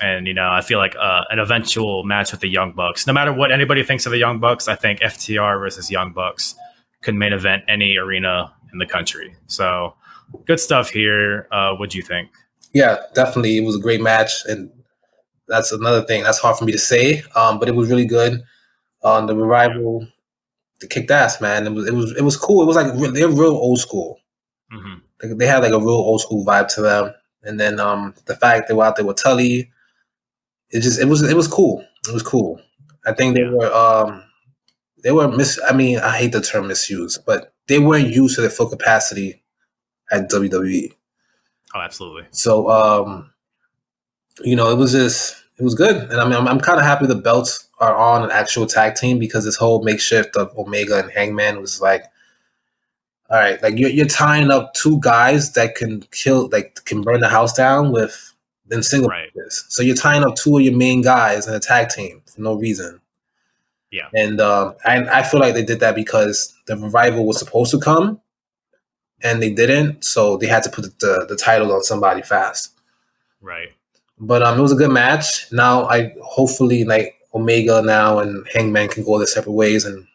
And, I feel like an eventual match with the Young Bucks, no matter what anybody thinks of the Young Bucks, I think FTR versus Young Bucks could main event any arena in the country. So good stuff here. What'd you think? Yeah, definitely. It was a great match. And that's another thing that's hard for me to say. But it was really good. The Revival, they kicked ass, man. It was cool. It was like they're real old school. Mm-hmm. They had like a real old school vibe to them. And then the fact they were out there with Tully, it was cool. It was cool. I think they were I hate the term misused, but they weren't used to their full capacity at WWE. Oh, absolutely. So it was good. And I'm kind of happy the belts are on an actual tag team, because this whole makeshift of Omega and Hangman was like, all right, like you're tying up two guys that can burn the house down with then single players. So you're tying up two of your main guys in a tag team for no reason. Yeah. And I feel like they did that because the Revival was supposed to come and they didn't. So they had to put the titles on somebody fast. Right. But it was a good match. Now hopefully like Omega now and Hangman can go their separate ways, and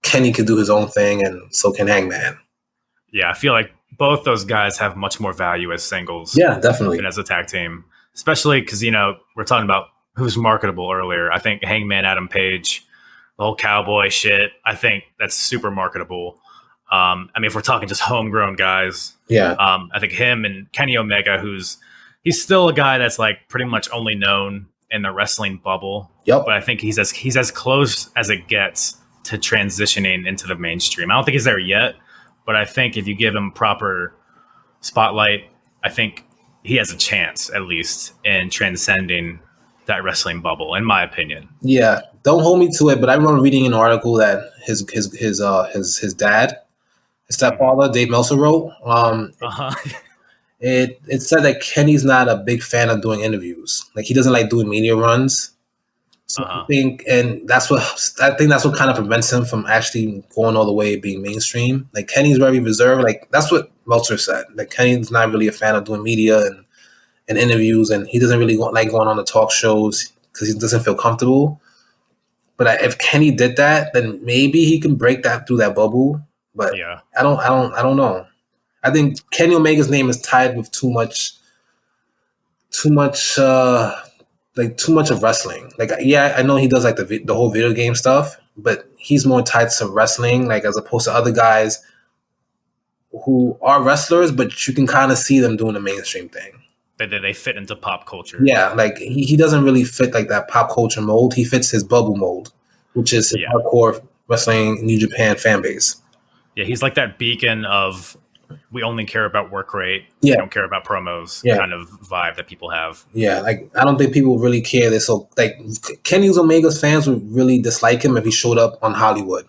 Kenny can do his own thing, and so can Hangman. Yeah, I feel like both those guys have much more value as singles. Yeah, definitely. Than as a tag team. Especially because, we're talking about who's marketable earlier. I think Hangman, Adam Page, the whole cowboy shit, I think that's super marketable. If we're talking just homegrown guys. Yeah. I think him and Kenny Omega, he's still a guy that's like pretty much only known in the wrestling bubble. Yep. But I think he's as close as it gets to transitioning into the mainstream. I don't think he's there yet, but I think if you give him proper spotlight, I think he has a chance, at least, in transcending that wrestling bubble, in my opinion. Yeah, don't hold me to it, but I remember reading an article that his dad, his stepfather, Dave Meltzer, wrote. It said that Kenny's not a big fan of doing interviews. Like, he doesn't like doing media runs. So I think that's what kind of prevents him from actually going all the way being mainstream. Like, Kenny's very reserved. Like, that's what Meltzer said. Like, Kenny's not really a fan of doing media and interviews, and he doesn't really like going on the talk shows because he doesn't feel comfortable. But if Kenny did that, then maybe he can break that through that bubble. But yeah, I don't know. I think Kenny Omega's name is tied with too much of wrestling. Like, yeah, I know he does like the whole video game stuff, but he's more tied to wrestling, like, as opposed to other guys who are wrestlers, but you can kind of see them doing the mainstream thing. They fit into pop culture. Yeah, like he doesn't really fit like that pop culture mold. He fits his bubble mold, which is his hardcore wrestling New Japan fan base. Yeah, he's like that beacon of we only care about work rate. We don't care about promos kind of vibe that people have. Yeah, like, I don't think people really care. So, like, Kenny Omega's fans would really dislike him if he showed up on Hollywood.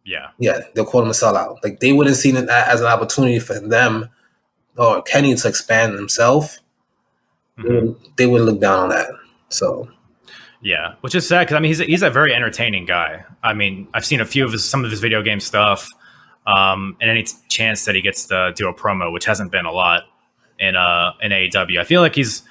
Yeah. Yeah, they'll call him a sellout. Like, they wouldn't see it as an opportunity for them or Kenny to expand himself. Mm-hmm. They would look down on that. So... Yeah, which is sad because, he's a very entertaining guy. I've seen some of his video game stuff. and any chance that he gets to do a promo, which hasn't been a lot in AEW. I feel like he's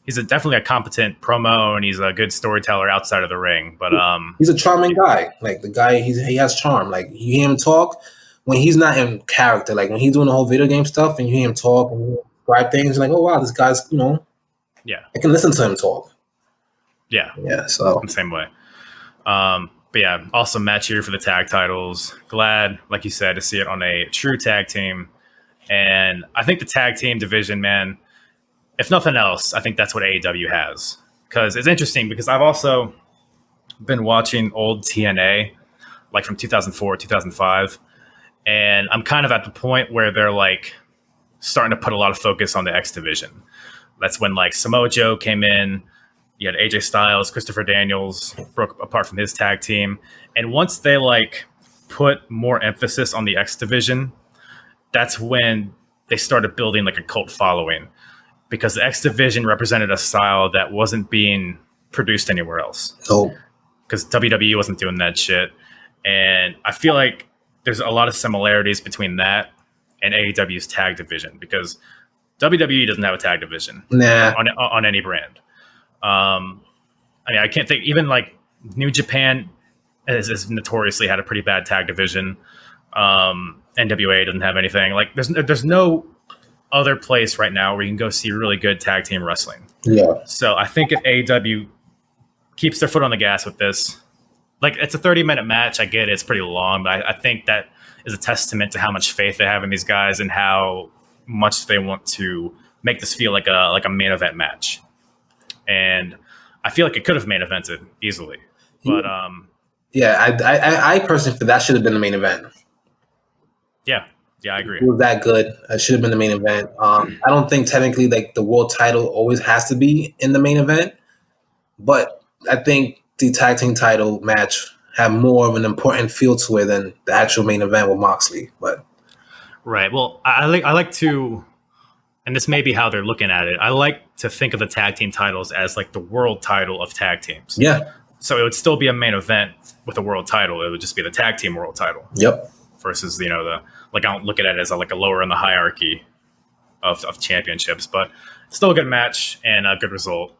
definitely a competent promo, and he's a good storyteller outside of the ring. But he's a charming guy. Like the guy, he has charm. Like you hear him talk when he's not in character. Like when he's doing the whole video game stuff, and you hear him talk and you describe things, you're like, oh wow, this guy's yeah, I can listen to him talk. Yeah. So the same way. But yeah, awesome match here for the tag titles. Glad, like you said, to see it on a true tag team. And I think the tag team division, man, if nothing else, I think that's what AEW has. Because it's interesting because I've also been watching old TNA, like from 2004, 2005. And I'm kind of at the point where they're like starting to put a lot of focus on the X division. That's when like Samoa Joe came in. You had AJ Styles, Christopher Daniels broke apart from his tag team. And once they like put more emphasis on the X division, that's when they started building like a cult following, because the X division represented a style that wasn't being produced anywhere else. So, because WWE wasn't doing that shit. And I feel like there's a lot of similarities between that and AEW's tag division, because WWE doesn't have a tag division on any brand. I mean, I can't think, even like New Japan has notoriously had a pretty bad tag division. NWA doesn't have anything. Like there's no other place right now where you can go see really good tag team wrestling. Yeah. So I think if AEW keeps their foot on the gas with this, like it's a 30-minute match. I get it, it's pretty long, but I think that is a testament to how much faith they have in these guys and how much they want to make this feel like a main event match. And I feel like it could have main evented easily, but I personally feel that should have been the main event. Yeah, I agree. It was that good. It should have been the main event. I don't think technically like the world title always has to be in the main event, but I think the tag team title match had more of an important feel to it than the actual main event with Moxley. But right, well, I like to. And this may be how they're looking at it. I like to think of the tag team titles as like the world title of tag teams. Yeah. So it would still be a main event with a world title. It would just be the tag team world title. Yep. Versus, I don't look at it as a lower in the hierarchy of championships, but still a good match and a good result.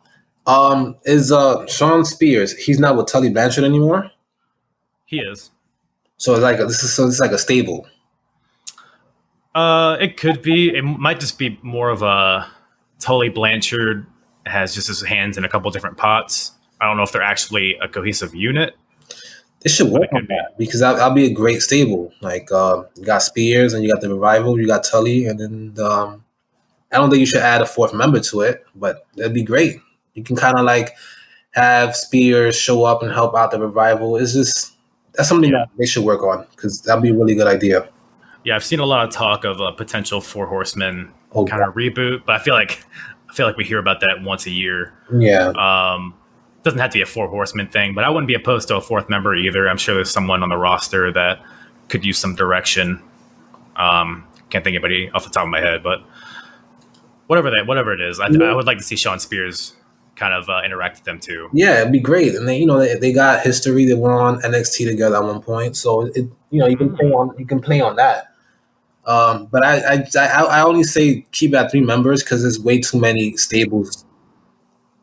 Is Sean Spears? He's not with Tully Blanchard anymore. He is. So it's like a stable. It could be. It might just be more of a Tully Blanchard has just his hands in a couple different pots. I don't know if they're actually a cohesive unit. They should work on that because that'll be a great stable. Like you got Spears and you got the Revival, you got Tully, and then I don't think you should add a fourth member to it, but that'd be great. You can kind of like have Spears show up and help out the Revival. That's something that they should work on because that'd be a really good idea. Yeah, I've seen a lot of talk of a potential Four Horsemen kind of reboot, but I feel like we hear about that once a year. Yeah. Doesn't have to be a Four Horsemen thing, but I wouldn't be opposed to a fourth member either. I'm sure there's someone on the roster that could use some direction. Can't think of anybody off the top of my head, but whatever it is, I would like to see Sean Spears kind of interact with them too. Yeah, it'd be great. And they got history. They were on NXT together at one point, so you can play on that. But I only say keep it at 3 members because there's way too many stables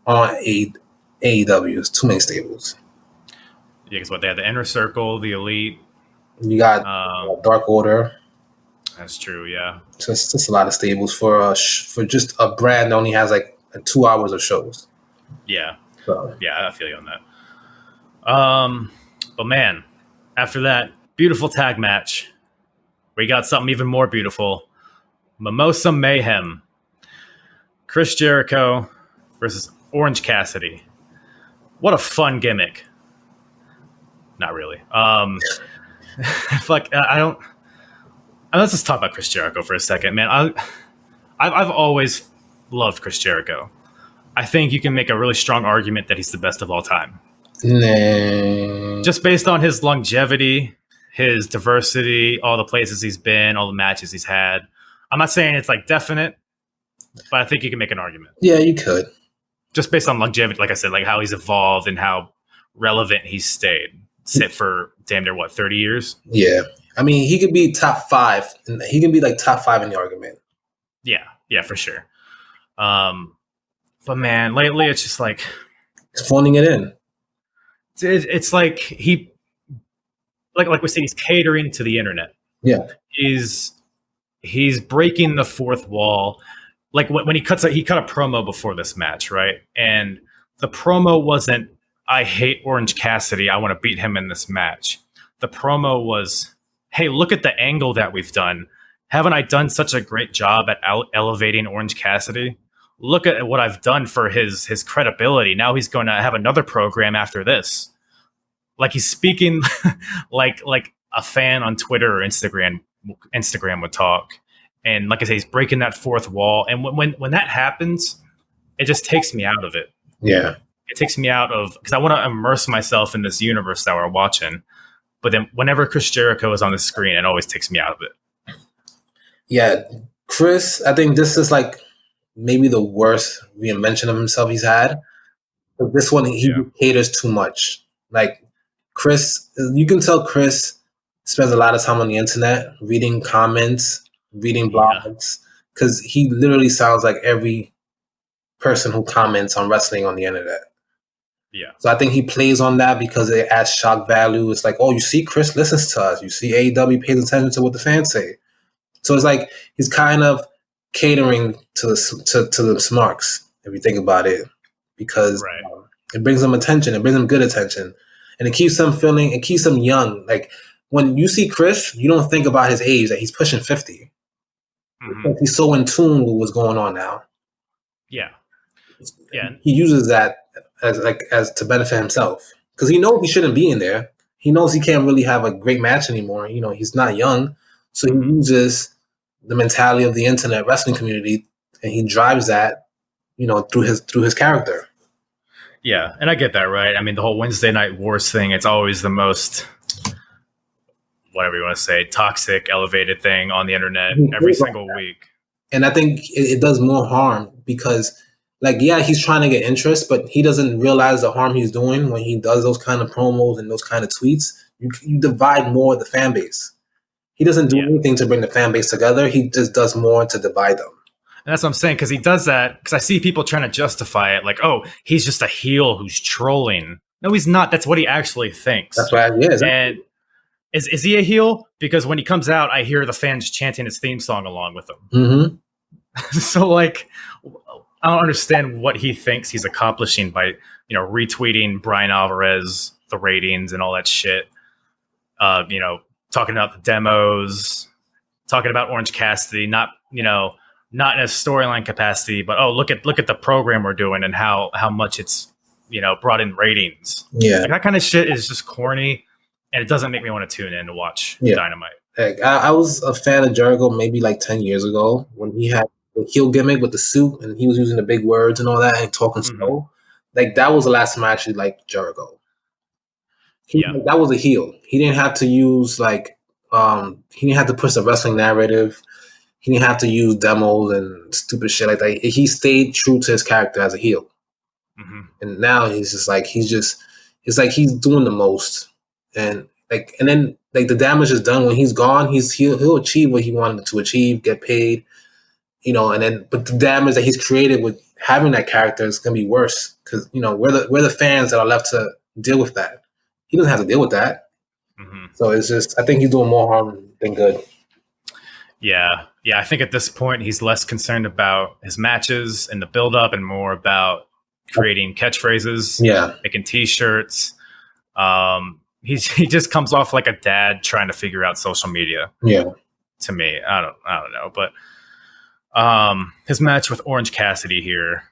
on AEW. It's too many stables. Yeah, because they have the Inner Circle, the Elite. You got Dark Order. That's true. Yeah. So it's just a lot of stables for just a brand that only has like 2 hours of shows. Yeah. So. Yeah, I feel you on that. But man, after that beautiful tag match, we got something even more beautiful. Mimosa Mayhem. Chris Jericho versus Orange Cassidy. What a fun gimmick. Not really. Let's just talk about Chris Jericho for a second, man. I've always loved Chris Jericho. I think you can make a really strong argument that he's the best of all time. Nah. Just based on his longevity, his diversity, all the places he's been, all the matches he's had. I'm not saying it's like definite, but I think you can make an argument. Yeah, you could. Just based on longevity, like I said, like how he's evolved and how relevant he's stayed. Sit for damn near 30 years? Yeah. I mean, he could be top 5. And he can be like top 5 in the argument. Yeah, for sure. But man, lately it's just like he's phoning it in. It's like like we said, he's catering to the internet. Yeah, he's breaking the fourth wall. Like when he cut a promo before this match, right? And the promo wasn't, "I hate Orange Cassidy, I want to beat him in this match." The promo was, "Hey, look at the angle that we've done. Haven't I done such a great job at elevating Orange Cassidy? Look at what I've done for his credibility. Now he's going to have another program after this." Like he's speaking like a fan on Twitter or Instagram would talk. And like I say, he's breaking that fourth wall. And when that happens, it just takes me out of it. Yeah. It takes me out of, because I want to immerse myself in this universe that we're watching. But then whenever Chris Jericho is on the screen, it always takes me out of it. Yeah. Chris, I think this is like maybe the worst reinvention of himself he's had. But this one, he caters too much. Like Chris, you can tell Chris spends a lot of time on the internet reading comments, reading blogs, because he literally sounds like every person who comments on wrestling on the internet. Yeah. So I think he plays on that because it adds shock value. It's like, oh, you see, Chris listens to us. You see, AEW pays attention to what the fans say. So it's like he's kind of catering to the Smarks, if you think about it, because it brings them attention. It brings them good attention, and it keeps them feeling. It keeps them young. Like when you see Chris, you don't think about his age. That he's pushing 50. Mm-hmm. He's so in tune with what's going on now. Yeah. He uses that as to benefit himself because he knows he shouldn't be in there. He knows he can't really have a great match anymore. You know, he's not young, so he uses the mentality of the internet wrestling community, and he drives that, you know, through his character. Yeah, and I get that, right? I mean, the whole Wednesday Night Wars thing, it's always the most, whatever you want to say, toxic, elevated thing on the internet every single week. And I think it does more harm because, like, yeah, he's trying to get interest, but he doesn't realize the harm he's doing when he does those kind of promos and those kind of tweets. You divide more the fan base. He doesn't do anything to bring the fan base together. He just does more to divide them. And that's what I'm saying, because he does that, because I see people trying to justify it, like, oh, he's just a heel who's trolling. No, he's not. That's what he actually thinks. That's right. Yeah, exactly. And is he a heel? Because when he comes out, I hear the fans chanting his theme song along with him. Mm-hmm. So, like, I don't understand what he thinks he's accomplishing by, you know, retweeting Brian Alvarez, the ratings and all that shit. You know, talking about the demos, talking about Orange Cassidy, not in a storyline capacity, but look at the program we're doing and how much it's, you know, brought in ratings. Yeah, like, that kind of shit is just corny, and it doesn't make me want to tune in to watch Dynamite. Like, I was a fan of Jericho maybe like 10 years ago when he had the heel gimmick with the suit and he was using the big words and all that and talking slow. Like, that was the last time I actually liked Jericho. That was a heel. He didn't have to use he didn't have to push the wrestling narrative. He didn't have to use demos and stupid shit like that. He stayed true to his character as a heel. Mm-hmm. And now he's just like, it's like he's doing the most. And then the damage is done when he's gone. He'll achieve what he wanted to achieve, get paid, you know, but the damage that he's created with having that character is going to be worse because, you know, we're the fans that are left to deal with that. He doesn't have to deal with that. Mm-hmm. So it's just, I think he's doing more harm than good. Yeah. I think at this point he's less concerned about his matches and the build-up and more about creating catchphrases, making T-shirts. He just comes off like a dad trying to figure out social media. Yeah, to me, I don't know, but his match with Orange Cassidy here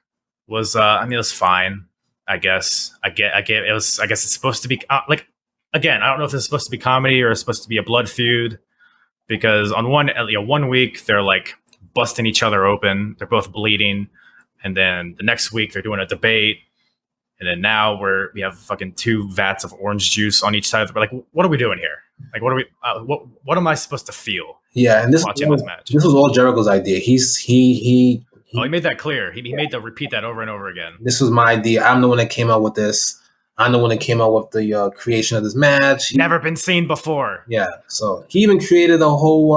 was, it was fine. I guess it was. I guess it's supposed to be again. I don't know if it's supposed to be comedy or it's supposed to be a blood feud. Because on one week they're like busting each other open, they're both bleeding, and then the next week they're doing a debate, and then now we have fucking 2 vats of orange juice on each side. We're like, what are we doing here? Like, what are we? What am I supposed to feel? Yeah, and watching this match. This was all Jericho's idea. He made that clear. He made to repeat that over and over again. This was my idea. I'm the one that came up with this. I'm the one that came out with the creation of this match. Never been seen before. Yeah, so he even created a whole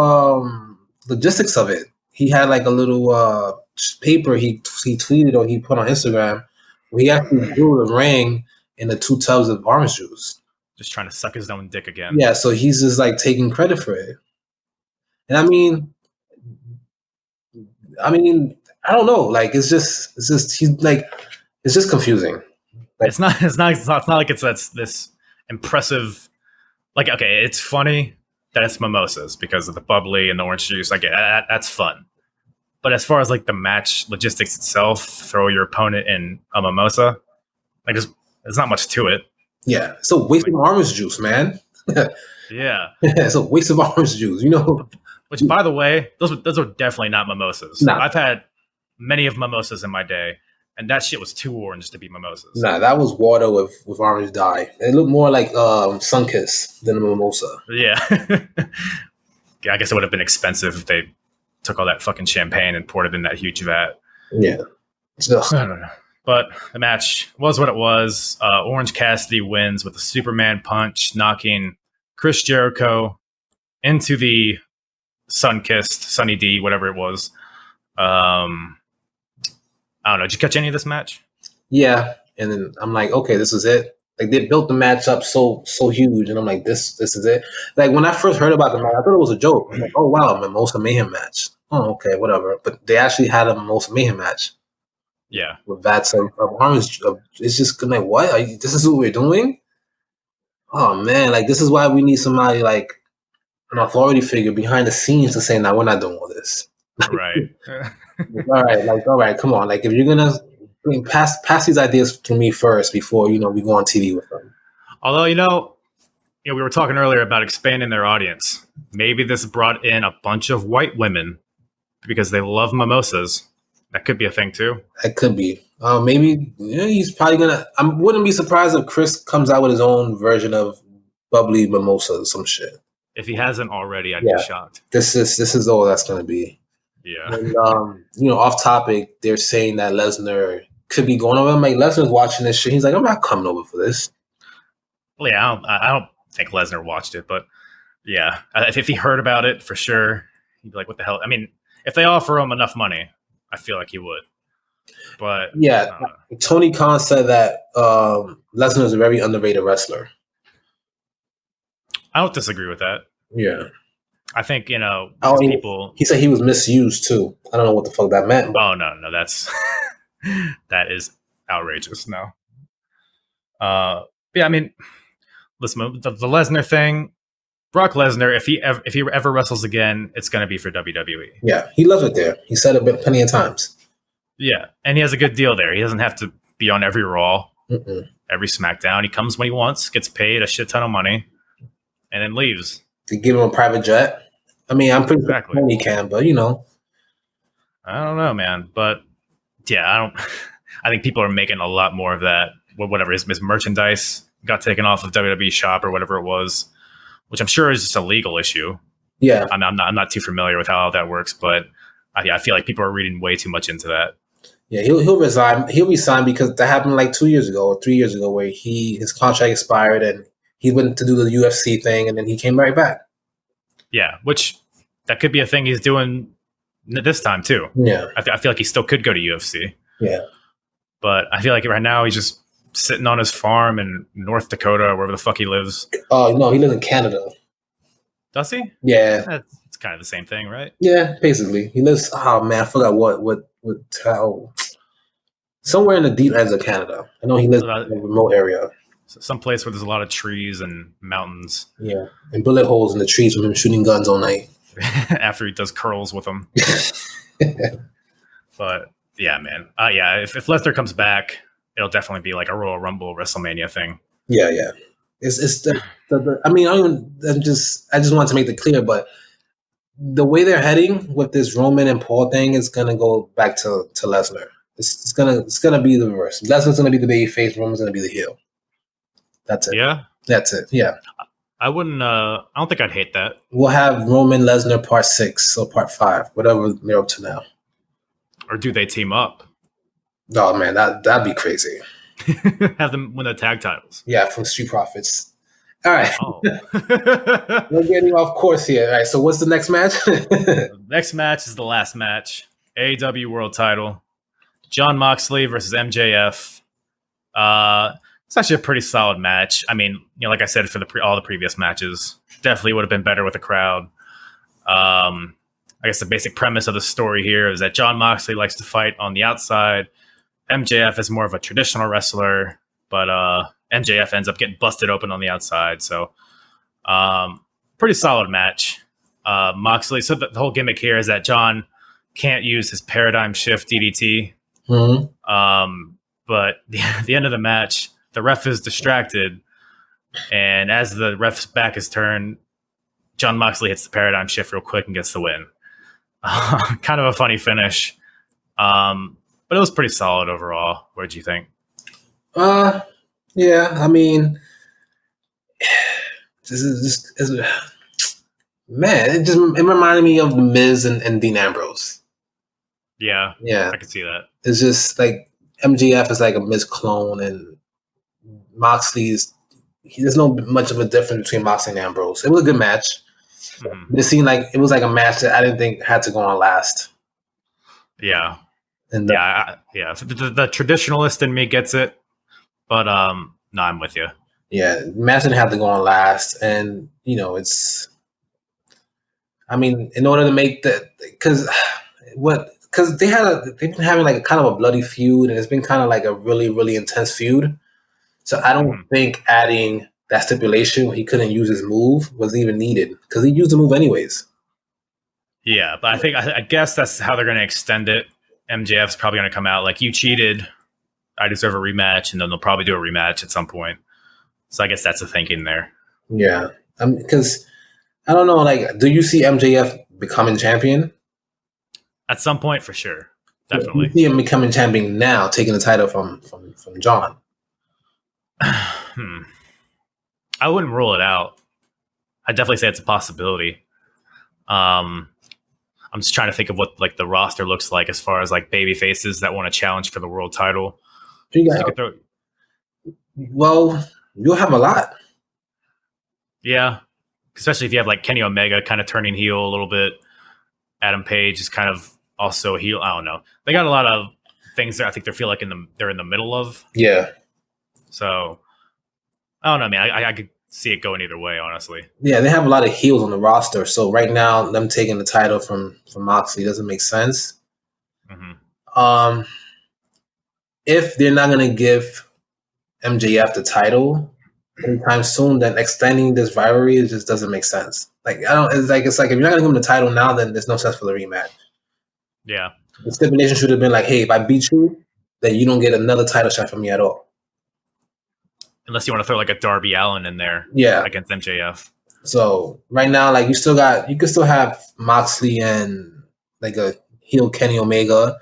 logistics of it. He had like a little paper he tweeted or he put on Instagram where he actually drew the ring in the 2 tubs of orange juice. Just trying to suck his own dick again. Yeah, so he's just like taking credit for it. And I mean, I don't know. Like it's just he's like it's just confusing. Like, it's not like it's this impressive. Like, okay, it's funny that it's mimosas because of the bubbly and the orange juice. Like that's fun. But as far as like the match logistics itself, throw your opponent in a mimosa. Like there's not much to it. Yeah, it's a waste of orange juice, man. Yeah, it's a waste of orange juice. You know. Which, by the way, those are definitely not mimosas. Nah. I've had many of mimosas in my day, and that shit was too orange to be mimosas. Nah, that was water with orange dye. It looked more like Sunkiss than a mimosa. Yeah. Yeah, I guess it would have been expensive if they took all that fucking champagne and poured it in that huge vat. Yeah. I don't know. But the match was what it was. Orange Cassidy wins with a Superman punch, knocking Chris Jericho into the sun-kissed Sunny D, whatever it was. I don't know. Did you catch any of this match? Yeah, and then I'm like, okay, this is it. Like they built the match up so huge, and I'm like, this is it. Like when I first heard about the match, I thought it was a joke. I'm like, oh wow, Mimosa Mayhem match. Oh okay, whatever. But they actually had a Mimosa Mayhem match. Yeah, with vats of orange. It's just like, what? This is what we're doing? Oh man, like this is why we need somebody like an authority figure behind the scenes to say, "Nah, we're not doing all this." Right. all right, come on. Like if you're gonna pass these ideas to me first before we go on TV with them. Although we were talking earlier about expanding their audience. Maybe this brought in a bunch of white women because they love mimosas. That could be a thing too. That could be. Maybe he's probably gonna. I wouldn't be surprised if Chris comes out with his own version of bubbly mimosa or some shit. If he hasn't already, I'd be shocked. This is all that's gonna be. Yeah. And, off topic, they're saying that Lesnar could be going over. I'm like, Lesnar's watching this shit. He's like, I'm not coming over for this. Well, yeah, I don't think Lesnar watched it, but yeah, if he heard about it for sure, he'd be like, what the hell? I mean, if they offer him enough money, I feel like he would. But yeah, Tony Khan said that Lesnar is a very underrated wrestler. I don't disagree with that. Yeah. I think, people... He said he was misused, too. I don't know what the fuck that meant. Oh, no, that's... that is outrageous, no. Yeah, I mean, listen, the Lesnar thing, Brock Lesnar, if he ever wrestles again, it's going to be for WWE. Yeah, he loves it there. He said it plenty of times. Yeah, and he has a good deal there. He doesn't have to be on every Raw, every SmackDown. He comes when he wants, gets paid a shit ton of money, and then leaves. They give him a private jet. I mean, I'm pretty sure he can, but I don't know, man. But yeah, I think people are making a lot more of that. Whatever his merchandise got taken off of WWE Shop or whatever it was, which I'm sure is just a legal issue. Yeah, I'm not too familiar with how that works, but I feel like people are reading way too much into that. Yeah, he'll resign. He'll resign because that happened like 2 years ago or 3 years ago, where his contract expired and he went to do the UFC thing, and then he came right back. Yeah, which that could be a thing he's doing this time too. Yeah, I feel like he still could go to UFC. Yeah, but I feel like right now he's just sitting on his farm in North Dakota, or wherever the fuck he lives. Oh no, he lives in Canada. Does he? Yeah, it's kind of the same thing, right? Yeah, basically, he lives. Oh man, I forgot what town. Somewhere in the deep ends of Canada. I know he lives in a remote area. Some place where there's a lot of trees and mountains. Yeah, and bullet holes in the trees from him shooting guns all night. After he does curls with them. But yeah, man. Yeah, if Lesnar comes back, it'll definitely be like a Royal Rumble WrestleMania thing. Yeah. It's the I mean, I just want to make it clear, but the way they're heading with this Roman and Paul thing is gonna go back to Lesnar. It's gonna be the reverse. Lesnar's gonna be the baby face, Roman's gonna be the heel. That's it. Yeah? That's it. Yeah. I wouldn't I don't think I'd hate that. We'll have Roman Lesnar part 6 or part 5, whatever they're up to now. Or do they team up? Oh man, that'd be crazy. Have them win the tag titles. Yeah, from Street Profits. All right. Oh. We're getting off course here. All right, so what's the next match? Next match is the last match. AEW World Title. Jon Moxley versus MJF. It's actually a pretty solid match. I mean, like I said, for all the previous matches, definitely would have been better with a crowd. I guess the basic premise of the story here is that Jon Moxley likes to fight on the outside. MJF is more of a traditional wrestler, but MJF ends up getting busted open on the outside. So, pretty solid match. Moxley. So the whole gimmick here is that Jon can't use his paradigm shift DDT. Mm-hmm. But the end of the match, the ref is distracted, and as the ref's back is turned, Jon Moxley hits the paradigm shift real quick and gets the win. Kind of a funny finish, but it was pretty solid overall. What did you think? Yeah, I mean, this is just man. It reminded me of The Miz and Dean Ambrose. Yeah, Yeah, I can see that. It's just like MGF is like a Miz clone, and Moxley's. There's no much of a difference between Moxley and Ambrose. It was a good match. Mm-hmm. But it seemed like it was like a match that I didn't think had to go on last. Yeah, and yeah. The traditionalist in me gets it, but no, I'm with you. Yeah, match didn't have to go on last, and it's. I mean, in order to make because they've been having like a kind of a bloody feud, and it's been kind of like a really, really intense feud. So I don't think adding that stipulation where he couldn't use his move was even needed because he used the move anyways. Yeah, but I guess that's how they're going to extend it. MJF's probably going to come out like, you cheated, I deserve a rematch, and then they'll probably do a rematch at some point. So I guess that's the thinking there. Yeah, because I don't know, like, do you see MJF becoming champion? At some point, for sure. Definitely. You see him becoming champion now, taking the title from Jon. I wouldn't rule it out. I'd definitely say it's a possibility. I'm just trying to think of what like the roster looks like as far as like baby faces that want to challenge for the world title. Well, you'll have a lot. Yeah. Especially if you have like Kenny Omega kind of turning heel a little bit. Adam Page is kind of also a heel. I don't know. They got a lot of things that I think they feel like they're in the middle of. Yeah. So I don't know, man. I could see it going either way, honestly. Yeah, they have a lot of heels on the roster. So right now, them taking the title from Moxley doesn't make sense. Mm-hmm. If they're not going to give MJF the title anytime soon, then extending this rivalry just doesn't make sense. Like it's like if you're not going to give him the title now, then there's no sense for the rematch. Yeah, the stipulation should have been like, hey, if I beat you, then you don't get another title shot from me at all. Unless you want to throw like a Darby Allin in there, against MJF. So right now, like you can still have Moxley and like a heel Kenny Omega.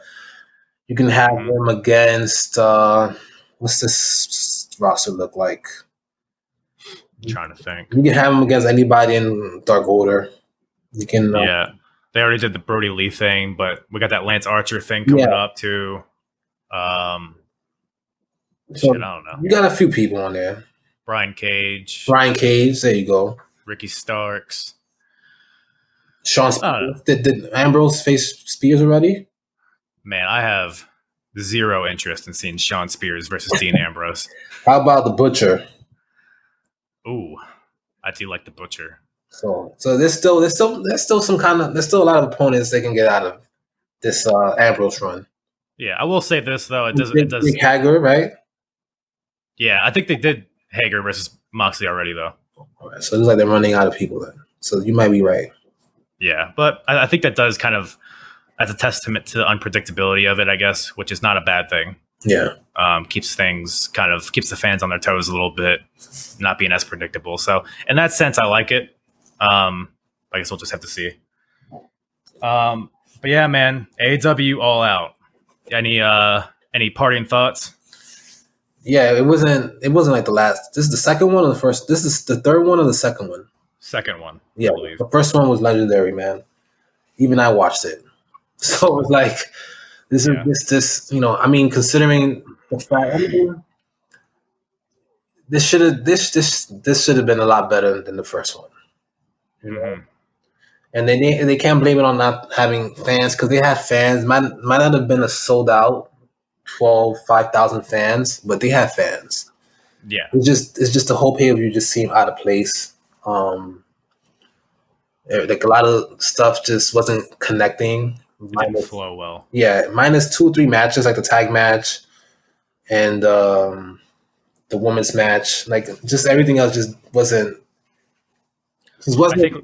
You can have him against what's this roster look like? I'm trying to think. You can have him against anybody in Dark Order. You can. They already did the Brody Lee thing, but we got that Lance Archer thing coming up too. So I don't know. You got a few people on there. Brian Cage. There you go. Ricky Starks. Sean Spears. Did Ambrose face Spears already? Man, I have zero interest in seeing Sean Spears versus Dean Ambrose. How about the Butcher? Ooh, I do like the Butcher. So there's still some there's still a lot of opponents they can get out of this Ambrose run. Yeah, I will say this though, it does Hager, right? Yeah, I think they did Hager versus Moxley already though. All right, so it looks like they're running out of people then. So you might be right. Yeah, but I think that does kind of, as a testament to the unpredictability of it, I guess, which is not a bad thing. Yeah. Keeps the fans on their toes a little bit, not being as predictable. So in that sense, I like it. I guess we'll just have to see. But yeah, man, AEW all out. Any parting thoughts? Yeah, it wasn't like the last. This is the second one or the first? This is the third one or the second one? Second one. Yeah, the first one was legendary, man. Even I watched it. So it was like, this, I mean, considering the fact, this should have this should have been a lot better than the first one. Mm-hmm. And they can't blame it on not having fans because they had fans. Might not have been a sold out 5,000 fans, but they had fans. Yeah, it's just the whole pay-per-view just seemed out of place. Like a lot of stuff just wasn't connecting. It didn't flow well. Yeah, minus 2-3 matches, like the tag match and the women's match. Like just everything else just wasn't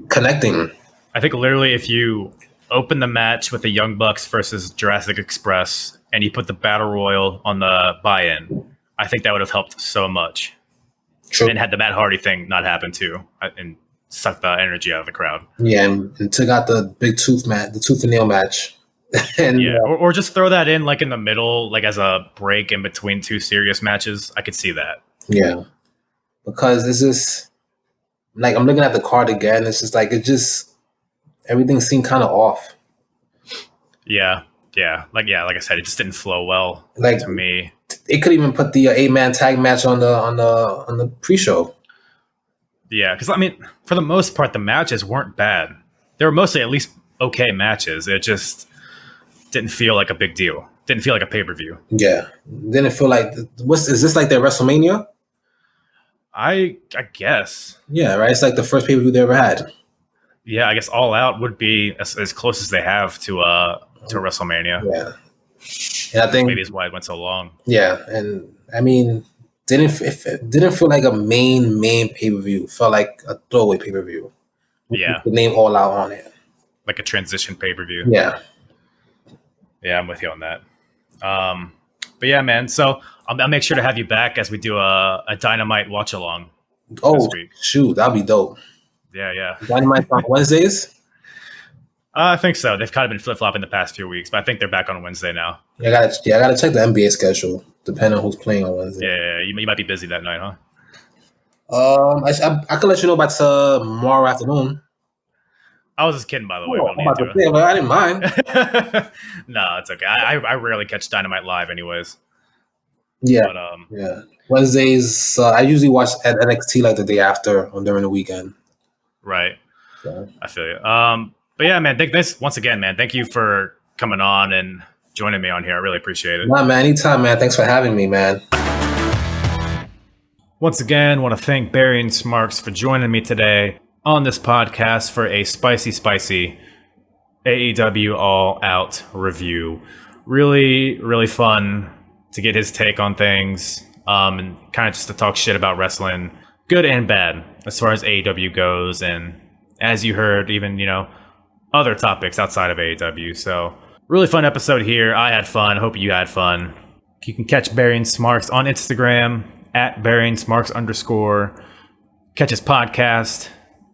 connecting. I think literally if you open the match with the Young Bucks versus Jurassic Express and you put the Battle Royal on the buy-in, I think that would have helped so much. True. And had the Matt Hardy thing not happen too, and suck the energy out of the crowd. Yeah, and took out the big tooth match, the tooth and nail match. And, yeah, or just throw that in like in the middle, like as a break in between two serious matches. I could see that. Yeah, because it's just like I'm looking at the card again. It's just like everything seemed kind of off. Yeah. Like I said, it just didn't flow well to me. It could even put the 8-man tag match on the pre-show. Yeah, because I mean, for the most part, the matches weren't bad. They were mostly at least okay matches. It just didn't feel like a big deal. Didn't feel like a pay-per-view. Yeah, didn't feel like is this like their WrestleMania? I guess. Yeah, right. It's like the first pay-per-view they ever had. Yeah, I guess All Out would be as close as they have to WrestleMania. Yeah, and I think maybe that's why it went so long. Yeah, and I mean, didn't feel like a main pay-per-view. Felt like a throwaway pay-per-view. Yeah, the name All Out on it, like a transition pay-per-view. Yeah, I'm with you on that. But yeah, man. So I'll make sure to have you back as we do a Dynamite watch along. Oh, this week. Shoot, that'd be dope. Yeah. Dynamite on Wednesdays. I think so. They've kind of been flip-flopping the past few weeks, but I think they're back on Wednesday now. I gotta check the NBA schedule, depending on who's playing on Wednesday. Yeah, you might be busy that night, huh? I could let you know about tomorrow afternoon. I was just kidding, by the way. I didn't mind. No, it's okay. I rarely catch Dynamite live anyways. Yeah. But, yeah. Wednesdays, I usually watch at NXT like the day after or during the weekend. Right. Yeah. I feel you. But yeah, man, thanks once again, man. Thank you for coming on and joining me on here. I really appreciate it. Nah, man, anytime, man. Thanks for having me, man. Once again, want to thank Buryingsmarks for joining me today on this podcast for a spicy AEW All Out review. Really, really fun to get his take on things, and kind of just to talk shit about wrestling, good and bad, as far as AEW goes, and as you heard, even, other topics outside of AEW. So, really fun episode here. I had fun. Hope you had fun. You can catch Buryingsmarks on Instagram at @Buryingsmarks_. Catch his podcast,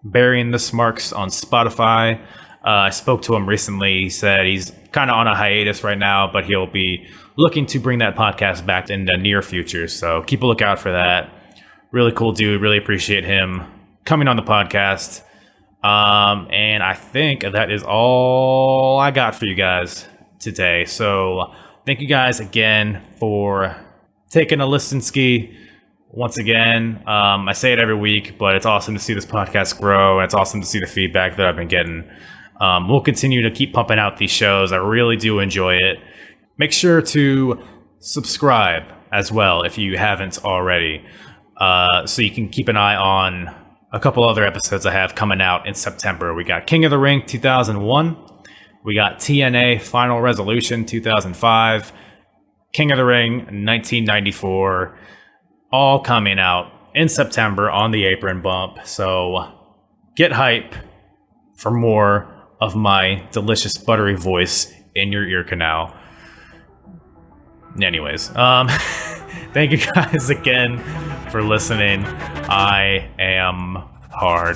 Burying the Smarks, on Spotify. I spoke to him recently. He said he's kind of on a hiatus right now, but he'll be looking to bring that podcast back in the near future. So keep a lookout for that. Really cool dude. Really appreciate him coming on the podcast. And I think that is all I got for you guys today. So thank you guys again for taking a listen ski. Once again, I say it every week, but it's awesome to see this podcast grow, and it's awesome to see the feedback that I've been getting. We'll continue to keep pumping out these shows. I really do enjoy it. Make sure to subscribe as well if you haven't already, so you can keep an eye on a couple other episodes I have coming out in September. We got King of the Ring 2001. We got TNA Final Resolution 2005. King of the Ring 1994. All coming out in September on the Apron bump. So get hype for more of my delicious buttery voice in your ear canal. Anyways, thank you guys again for listening. I am hard.